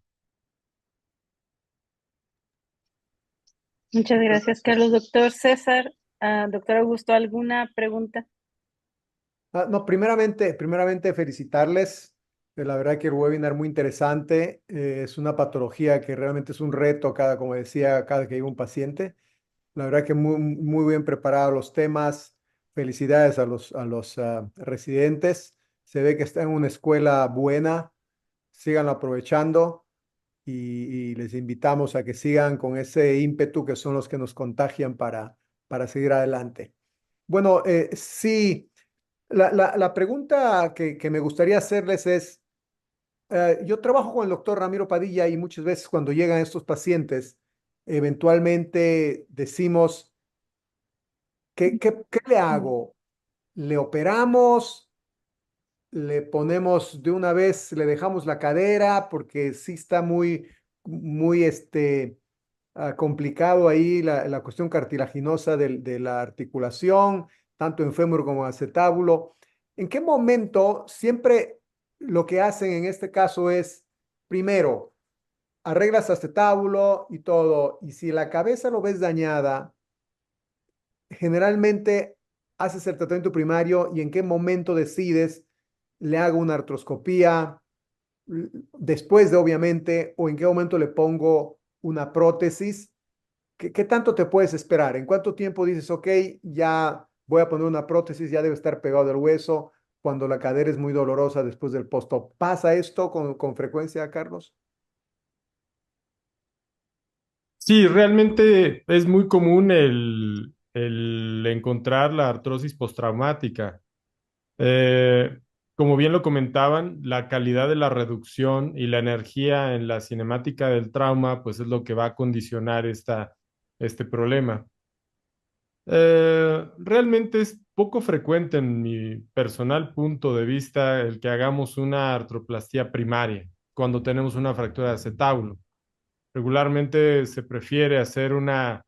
Muchas gracias, Carlos. Doctor César, doctor Augusto, ¿alguna pregunta? No, primeramente felicitarles. La verdad que el webinar muy interesante. Es una patología que realmente es un reto como decía, cada que llega un paciente. La verdad que muy bien preparados los temas. Felicidades a los residentes. Se ve que está en una escuela buena. Síganlo aprovechando y les invitamos a que sigan con ese ímpetu que son los que nos contagian para seguir adelante. Bueno, sí. La pregunta que me gustaría hacerles es, yo trabajo con el doctor Ramiro Padilla y muchas veces cuando llegan estos pacientes, eventualmente decimos, ¿qué le hago? ¿Le operamos? ¿Le ponemos de una vez, le dejamos la cadera porque sí está muy complicado ahí la cuestión cartilaginosa de la articulación, tanto en fémur como en acetábulo. ¿En qué momento siempre lo que hacen en este caso es, primero, arreglas acetábulo y todo, y si la cabeza lo ves dañada, generalmente haces el tratamiento primario y en qué momento decides, le hago una artroscopía, después de obviamente, o en qué momento le pongo una prótesis? ¿Qué tanto te puedes esperar? ¿En cuánto tiempo dices, ok, ya voy a poner una prótesis, ya debe estar pegado del hueso cuando la cadera es muy dolorosa después del post-op? ¿Pasa esto con frecuencia, Carlos? Sí, realmente es muy común el encontrar la artrosis postraumática. Eh, Como bien lo comentaban, la calidad de la reducción y la energía en la cinemática del trauma, pues es lo que va a condicionar este problema. Realmente es poco frecuente en mi personal punto de vista el que hagamos una artroplastía primaria cuando tenemos una fractura de acetábulo. Regularmente se prefiere hacer una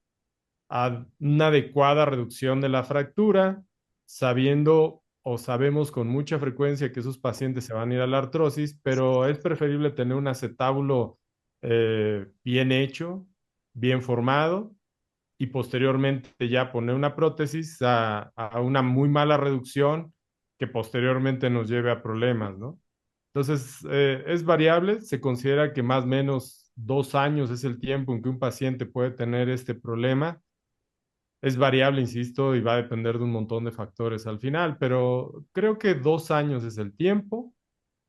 adecuada reducción de la fractura, sabiendo o sabemos con mucha frecuencia que esos pacientes se van a ir a la artrosis, pero es preferible tener un acetábulo bien hecho, bien formado y posteriormente ya poner una prótesis a una muy mala reducción que posteriormente nos lleve a problemas, ¿no? Entonces, es variable, se considera que más o menos 2 años es el tiempo en que un paciente puede tener este problema. Es variable, insisto, y va a depender de un montón de factores al final, pero creo que 2 años es el tiempo.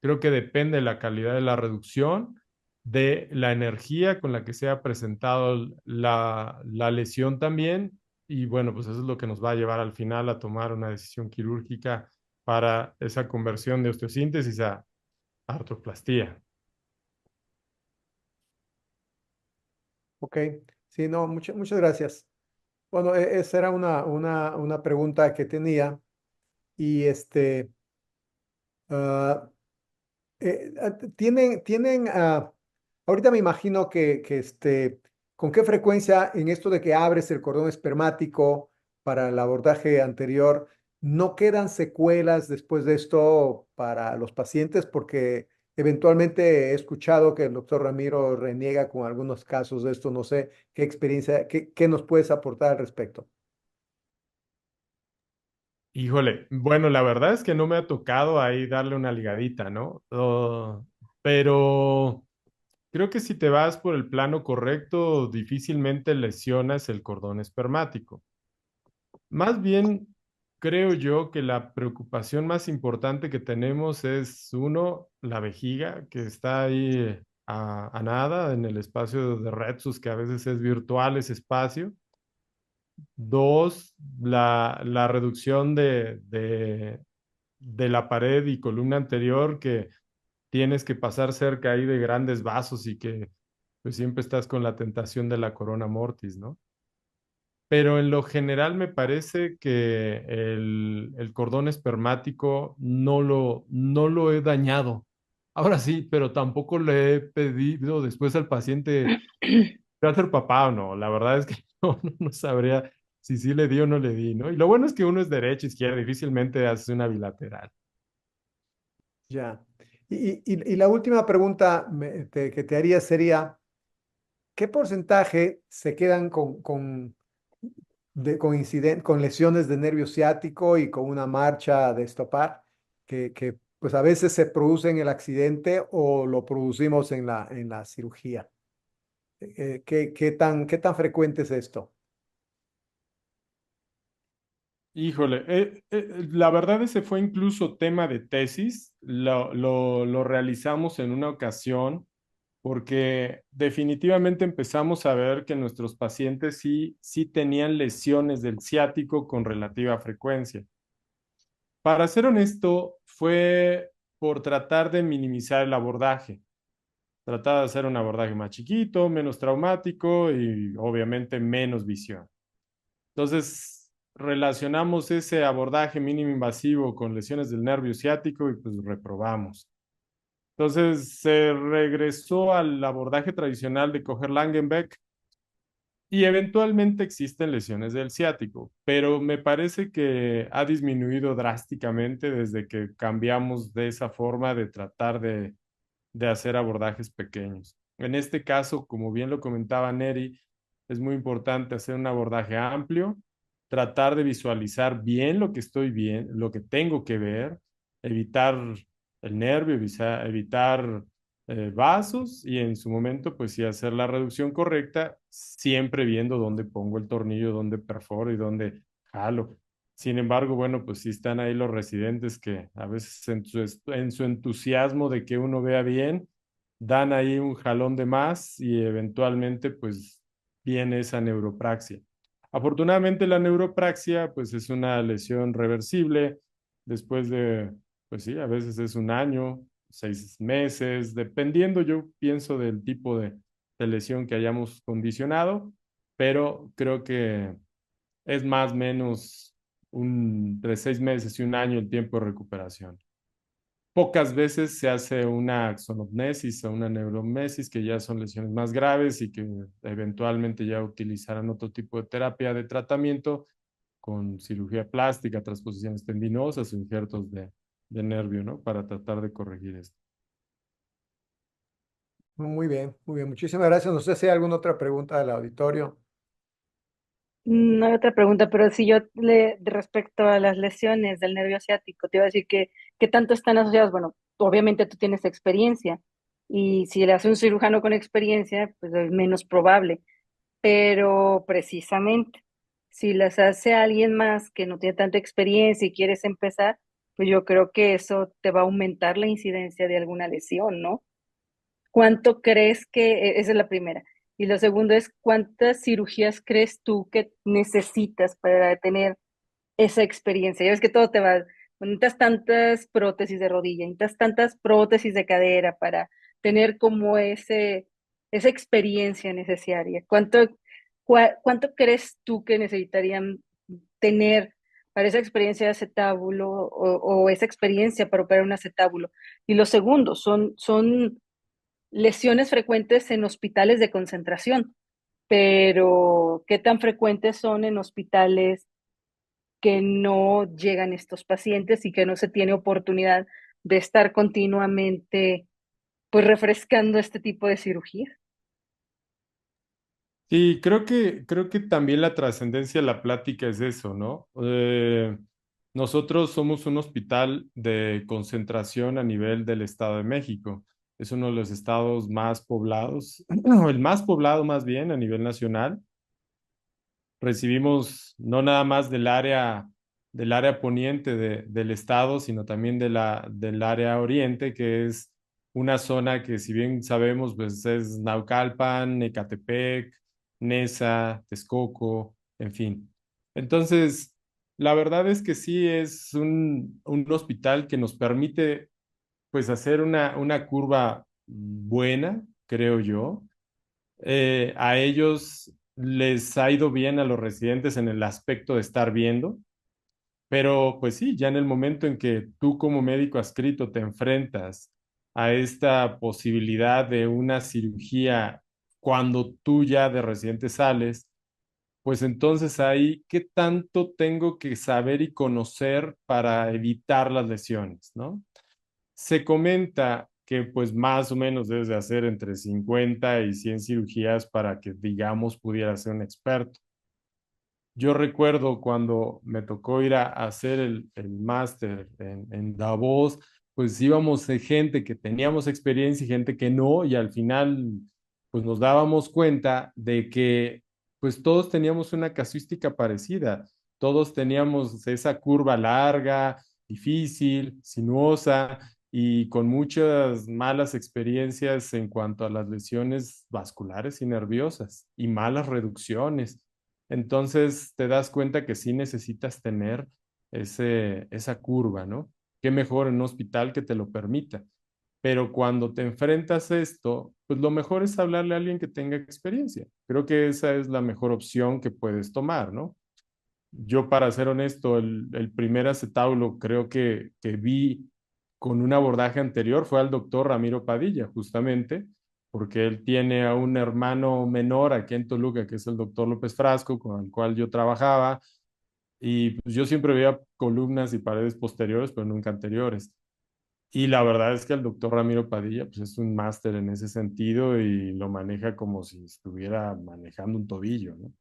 Creo que depende de la calidad de la reducción, de la energía con la que se ha presentado la lesión también. Y bueno, pues eso es lo que nos va a llevar al final a tomar una decisión quirúrgica para esa conversión de osteosíntesis a artroplastía. Ok, sí, no, muchas gracias. Bueno, esa era una pregunta que tenía y ah, ahorita me imagino que ¿con qué frecuencia en esto de que abres el cordón espermático para el abordaje anterior, no quedan secuelas después de esto para los pacientes? Porque eventualmente he escuchado que el doctor Ramiro reniega con algunos casos de esto. No sé qué experiencia, qué nos puedes aportar al respecto. Híjole, bueno, la verdad es que no me ha tocado ahí darle una ligadita, ¿no? Pero creo que si te vas por el plano correcto, difícilmente lesionas el cordón espermático. Más bien, creo yo que la preocupación más importante que tenemos es, uno, la vejiga, que está ahí a nada en el espacio de Retsus, que a veces es virtual ese espacio. Dos, la reducción de la pared y columna anterior, que tienes que pasar cerca ahí de grandes vasos y que pues siempre estás con la tentación de la corona mortis, ¿no? Pero en lo general me parece que el cordón espermático no lo he dañado. Ahora sí, pero tampoco le he pedido después al paciente, ¿va a ser papá o no? La verdad es que no sabría si sí le di o no le di, ¿no? Y lo bueno es que uno es derecha, izquierda, difícilmente haces una bilateral. Ya. Y la última pregunta que te haría sería, ¿qué porcentaje se quedan con lesiones de nervio ciático y con una marcha de estopar que pues a veces se produce en el accidente o lo producimos en la cirugía? ¿Qué tan frecuente es esto? Híjole, la verdad ese fue incluso tema de tesis, lo realizamos en una ocasión porque definitivamente empezamos a ver que nuestros pacientes sí tenían lesiones del ciático con relativa frecuencia. Para ser honesto, fue por tratar de minimizar el abordaje, tratar de hacer un abordaje más chiquito, menos traumático y obviamente menos visión. Entonces, relacionamos ese abordaje mínimo invasivo con lesiones del nervio ciático y pues reprobamos. Entonces, se regresó al abordaje tradicional de coger Langenbeck Y eventualmente existen lesiones del ciático, pero me parece que ha disminuido drásticamente desde que cambiamos de esa forma de tratar de hacer abordajes pequeños. En este caso, como bien lo comentaba Neri, es muy importante hacer un abordaje amplio, tratar de visualizar bien lo que estoy bien, lo que tengo que ver, evitar el nervio, evitar vasos y en su momento, pues sí, hacer la reducción correcta, siempre viendo dónde pongo el tornillo, dónde perforo y dónde jalo. Sin embargo, bueno, pues sí están ahí los residentes que a veces en su entusiasmo de que uno vea bien, dan ahí un jalón de más y eventualmente pues viene esa neuropraxia. Afortunadamente la neuropraxia pues es una lesión reversible después de, pues sí, a veces es un año, 6 meses, dependiendo yo pienso del tipo de lesión que hayamos condicionado, pero creo que es más o menos entre 6 meses y un año el tiempo de recuperación. Pocas veces se hace una axonognesis o una neurognesis, que ya son lesiones más graves y que eventualmente ya utilizarán otro tipo de terapia de tratamiento con cirugía plástica, transposiciones tendinosas o injertos de nervio, ¿no? Para tratar de corregir esto. Muy bien, muy bien. Muchísimas gracias. No sé si hay alguna otra pregunta del auditorio. No hay otra pregunta, pero si yo respecto a las lesiones del nervio ciático, te iba a decir que qué tanto están asociadas. Bueno, obviamente tú tienes experiencia y si le hace un cirujano con experiencia, pues es menos probable, pero precisamente si las hace alguien más que no tiene tanta experiencia y quieres empezar, pues yo creo que eso te va a aumentar la incidencia de alguna lesión, ¿no? ¿Cuánto crees que, esa es la primera? Y lo segundo es, ¿cuántas cirugías crees tú que necesitas para tener esa experiencia? Ya ves que todo te va, necesitas tantas prótesis de rodilla, necesitas tantas prótesis de cadera para tener como esa experiencia necesaria. ¿Cuánto crees tú que necesitarían tener para esa experiencia de acetábulo o esa experiencia para operar un acetábulo? Y lo segundo, son lesiones frecuentes en hospitales de concentración, pero ¿qué tan frecuentes son en hospitales que no llegan estos pacientes y que no se tiene oportunidad de estar continuamente pues refrescando este tipo de cirugía? Sí, creo que también la trascendencia de la plática es eso, ¿no? Nosotros somos un hospital de concentración a nivel del Estado de México. Es uno de los estados más poblados, o el más poblado más bien a nivel nacional. Recibimos no nada más del área poniente del estado, sino también del área oriente, que es una zona que, si bien sabemos, pues es Naucalpan, Ecatepec, Nesa, Texcoco, en fin. Entonces, la verdad es que sí es un hospital que nos permite pues hacer una curva buena, creo yo. A ellos les ha ido bien a los residentes en el aspecto de estar viendo, pero pues sí, ya en el momento en que tú como médico adscrito te enfrentas a esta posibilidad de una cirugía cuando tú ya de residente sales, pues entonces ahí, ¿qué tanto tengo que saber y conocer para evitar las lesiones, ¿no? Se comenta que pues más o menos debes de hacer entre 50 y 100 cirugías para que, digamos, pudiera ser un experto. Yo recuerdo cuando me tocó ir a hacer el máster en Davos, pues íbamos de gente que teníamos experiencia y gente que no, y al final pues nos dábamos cuenta de que pues todos teníamos una casuística parecida, todos teníamos esa curva larga, difícil, sinuosa y con muchas malas experiencias en cuanto a las lesiones vasculares y nerviosas y malas reducciones. Entonces te das cuenta que sí necesitas tener esa curva, ¿no? Qué mejor en un hospital que te lo permita. Pero cuando te enfrentas a esto, pues lo mejor es hablarle a alguien que tenga experiencia. Creo que esa es la mejor opción que puedes tomar, ¿no? Yo, para ser honesto, el primer acetábulo creo que vi con un abordaje anterior fue al doctor Ramiro Padilla, justamente, porque él tiene a un hermano menor aquí en Toluca, que es el doctor López Frasco, con el cual yo trabajaba, y pues, yo siempre veía columnas y paredes posteriores, pero nunca anteriores. Y la verdad es que el doctor Ramiro Padilla, pues es un máster en ese sentido y lo maneja como si estuviera manejando un tobillo, ¿no?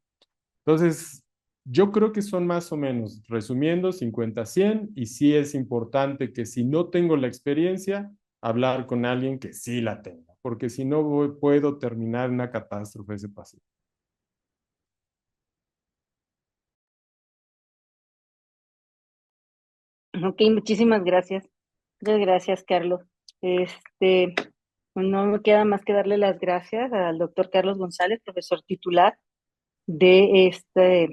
Entonces, yo creo que son más o menos, resumiendo, 50-100, y sí es importante que si no tengo la experiencia, hablar con alguien que sí la tenga, porque si no puedo terminar en una catástrofe ese paciente. Ok, muchísimas gracias. Muchas gracias, Carlos. Este, no me queda más que darle las gracias al doctor Carlos González, profesor titular de este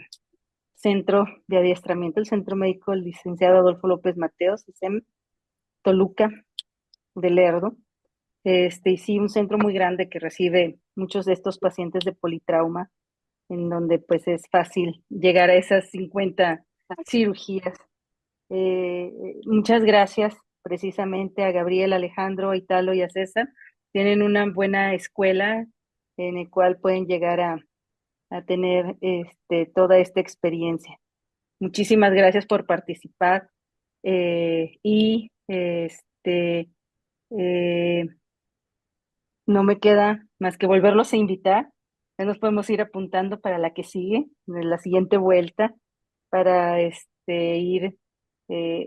centro de adiestramiento, el Centro Médico Licenciado Adolfo López Mateos, CISEM Toluca de Lerdo. Y sí, un centro muy grande que recibe muchos de estos pacientes de politrauma, en donde pues es fácil llegar a esas 50 cirugías. Muchas gracias precisamente a Gabriel, Alejandro, a Italo y a César. Tienen una buena escuela en el cual pueden llegar a tener toda esta experiencia. Muchísimas gracias por participar y eh, no me queda más que volverlos a invitar. Ya nos podemos ir apuntando para la que sigue, de la siguiente vuelta, para ir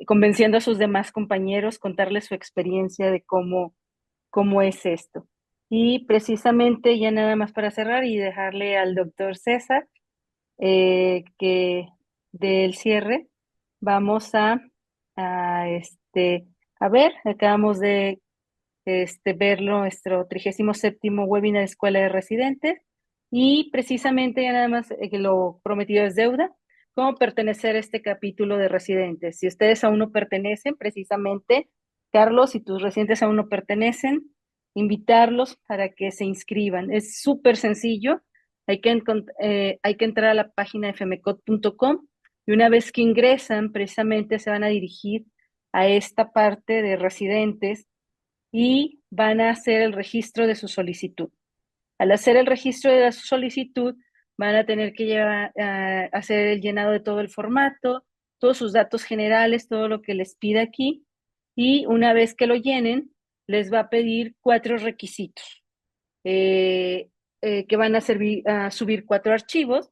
convenciendo a sus demás compañeros, contarles su experiencia de cómo es esto. Y precisamente ya nada más para cerrar y dejarle al doctor César que del cierre vamos a ver, acabamos de ver nuestro 37º webinar de Escuela de Residentes y precisamente ya nada más que lo prometido es deuda, cómo pertenecer a este capítulo de residentes. Si ustedes aún no pertenecen, precisamente, Carlos, si tus residentes aún no pertenecen, invitarlos para que se inscriban. Es súper sencillo, hay que entrar a la página de femecot.com y una vez que ingresan, precisamente se van a dirigir a esta parte de residentes y van a hacer el registro de su solicitud. Al hacer el registro de su solicitud, van a tener que hacer el llenado de todo el formato, todos sus datos generales, todo lo que les pide aquí, y una vez que lo llenen, les va a pedir 4 requisitos, que van a subir 4 archivos,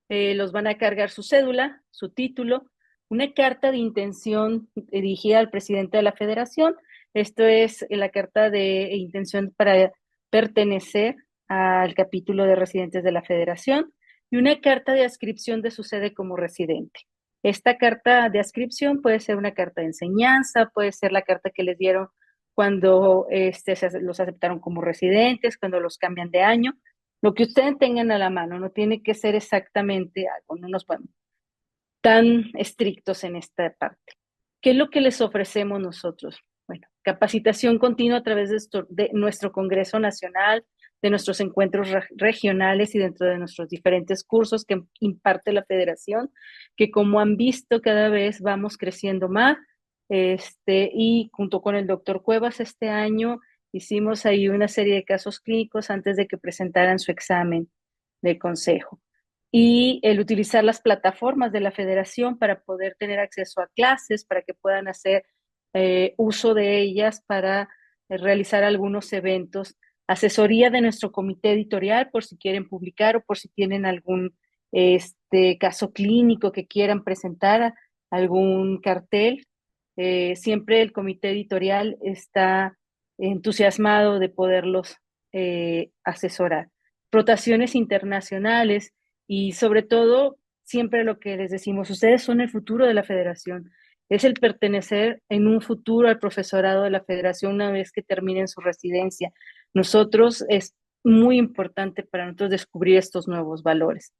los van a cargar su cédula, su título, una carta de intención dirigida al presidente de la federación. Esto es la carta de intención para pertenecer al capítulo de residentes de la federación y una carta de adscripción de su sede como residente. Esta carta de adscripción puede ser una carta de enseñanza, puede ser la carta que les dieron cuando los aceptaron como residentes, cuando los cambian de año, lo que ustedes tengan a la mano, no tiene que ser exactamente algo, no nos podemos tan estrictos en esta parte. ¿Qué es lo que les ofrecemos nosotros? Bueno, capacitación continua a través de nuestro Congreso Nacional, de nuestros encuentros regionales y dentro de nuestros diferentes cursos que imparte la Federación, que como han visto cada vez vamos creciendo más, y junto con el doctor Cuevas este año hicimos ahí una serie de casos clínicos antes de que presentaran su examen de consejo. Y el utilizar las plataformas de la federación para poder tener acceso a clases, para que puedan hacer uso de ellas para realizar algunos eventos, asesoría de nuestro comité editorial por si quieren publicar o por si tienen algún caso clínico que quieran presentar, algún cartel. Siempre el comité editorial está entusiasmado de poderlos asesorar. Rotaciones internacionales y sobre todo, siempre lo que les decimos, ustedes son el futuro de la federación, es el pertenecer en un futuro al profesorado de la federación una vez que terminen su residencia. Nosotros es muy importante para nosotros descubrir estos nuevos valores.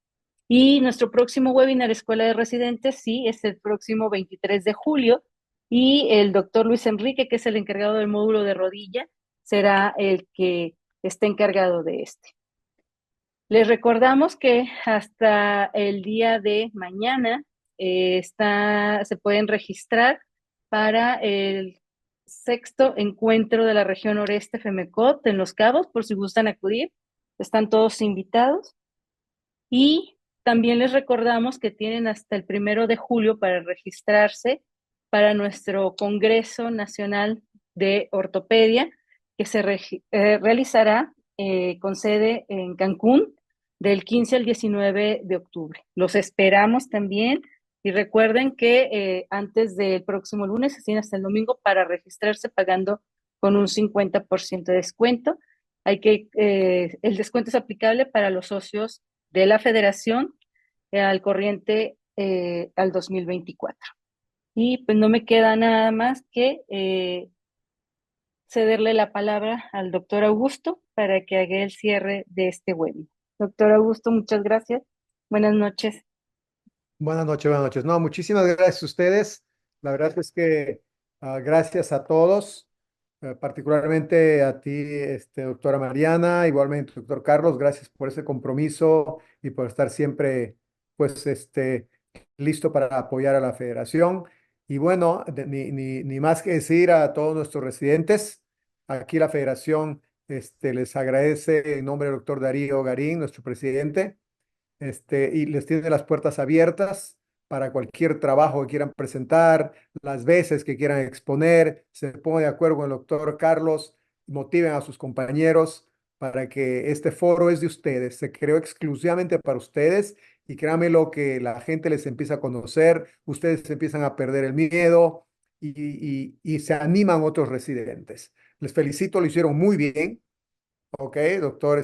Y nuestro próximo webinar Escuela de Residentes, sí, es el próximo 23 de julio y el doctor Luis Enrique, que es el encargado del módulo de rodilla, será el que esté encargado de este. Les recordamos que hasta el día de mañana se pueden registrar para el sexto encuentro de la región noreste FEMECOT en Los Cabos, por si gustan acudir. Están todos invitados. Y también les recordamos que tienen hasta el 1 de julio para registrarse para nuestro Congreso Nacional de Ortopedia, que se realizará con sede en Cancún del 15 al 19 de octubre. Los esperamos también y recuerden que antes del próximo lunes, así hasta el domingo, para registrarse pagando con un 50% de descuento. El descuento es aplicable para los socios de la Federación al corriente al 2024. Y pues no me queda nada más que cederle la palabra al doctor Augusto para que haga el cierre de este webinar. Doctor Augusto, muchas gracias. Buenas noches. Buenas noches, buenas noches. No, muchísimas gracias a ustedes. La verdad es que gracias a todos, particularmente a ti, doctora Mariana, igualmente, doctor Carlos, gracias por ese compromiso y por estar siempre, pues, listo para apoyar a la federación. Y bueno, ni más que decir a todos nuestros residentes, aquí la federación, les agradece en nombre del doctor Darío Garín, nuestro presidente, y les tiene las puertas abiertas para cualquier trabajo que quieran presentar, las veces que quieran exponer, se pongan de acuerdo con el doctor Carlos, motiven a sus compañeros para que este foro es de ustedes, se creó exclusivamente para ustedes y créanme lo que la gente les empieza a conocer, ustedes empiezan a perder el miedo y se animan otros residentes. Les felicito, lo hicieron muy bien. Ok, doctor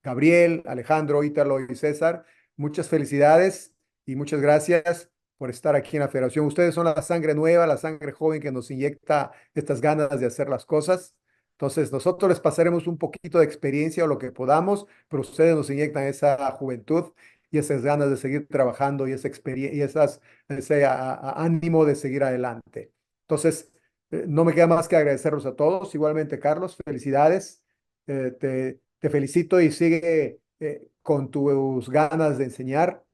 Gabriel, Alejandro, Ítalo y César, muchas felicidades y muchas gracias por estar aquí en la federación. Ustedes son la sangre nueva, la sangre joven que nos inyecta estas ganas de hacer las cosas. Entonces, nosotros les pasaremos un poquito de experiencia o lo que podamos, pero ustedes nos inyectan esa juventud y esas ganas de seguir trabajando y esa experiencia y ese ánimo de seguir adelante. Entonces, no me queda más que agradecerlos a todos. Igualmente, Carlos, felicidades, te felicito y sigue con tus ganas de enseñar.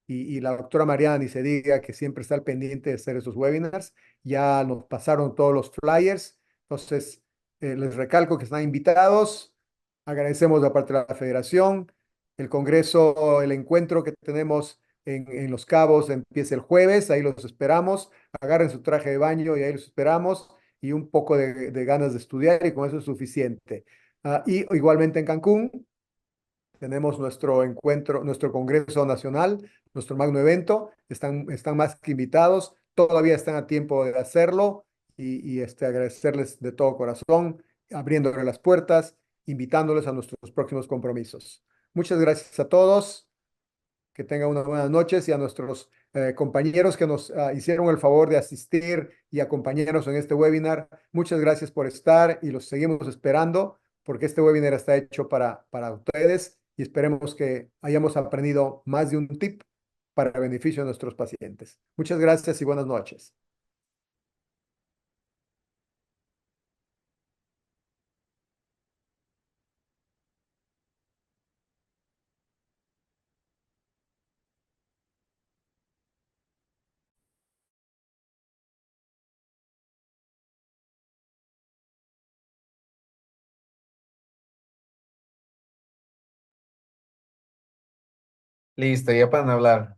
Y la doctora Mariana, ni se diga que siempre está al pendiente de hacer esos webinars. Ya nos pasaron todos los flyers. Entonces, les recalco que están invitados. Agradecemos de parte de la federación. El congreso, el encuentro que tenemos en Los Cabos empieza el jueves. Ahí los esperamos. Agarren su traje de baño y ahí los esperamos. Y un poco de ganas de estudiar y con eso es suficiente. Y igualmente en Cancún tenemos nuestro encuentro, nuestro Congreso Nacional, nuestro magno evento. Están más que invitados. Todavía están a tiempo de hacerlo y agradecerles de todo corazón, abriéndole las puertas, invitándoles a nuestros próximos compromisos. Muchas gracias a todos. Que tengan unas buenas noches y a nuestros compañeros que nos hicieron el favor de asistir y acompañarnos en este webinar. Muchas gracias por estar y los seguimos esperando porque este webinar está hecho para ustedes y esperemos que hayamos aprendido más de un tip para el beneficio de nuestros pacientes. Muchas gracias y buenas noches. Listo, ya pueden hablar.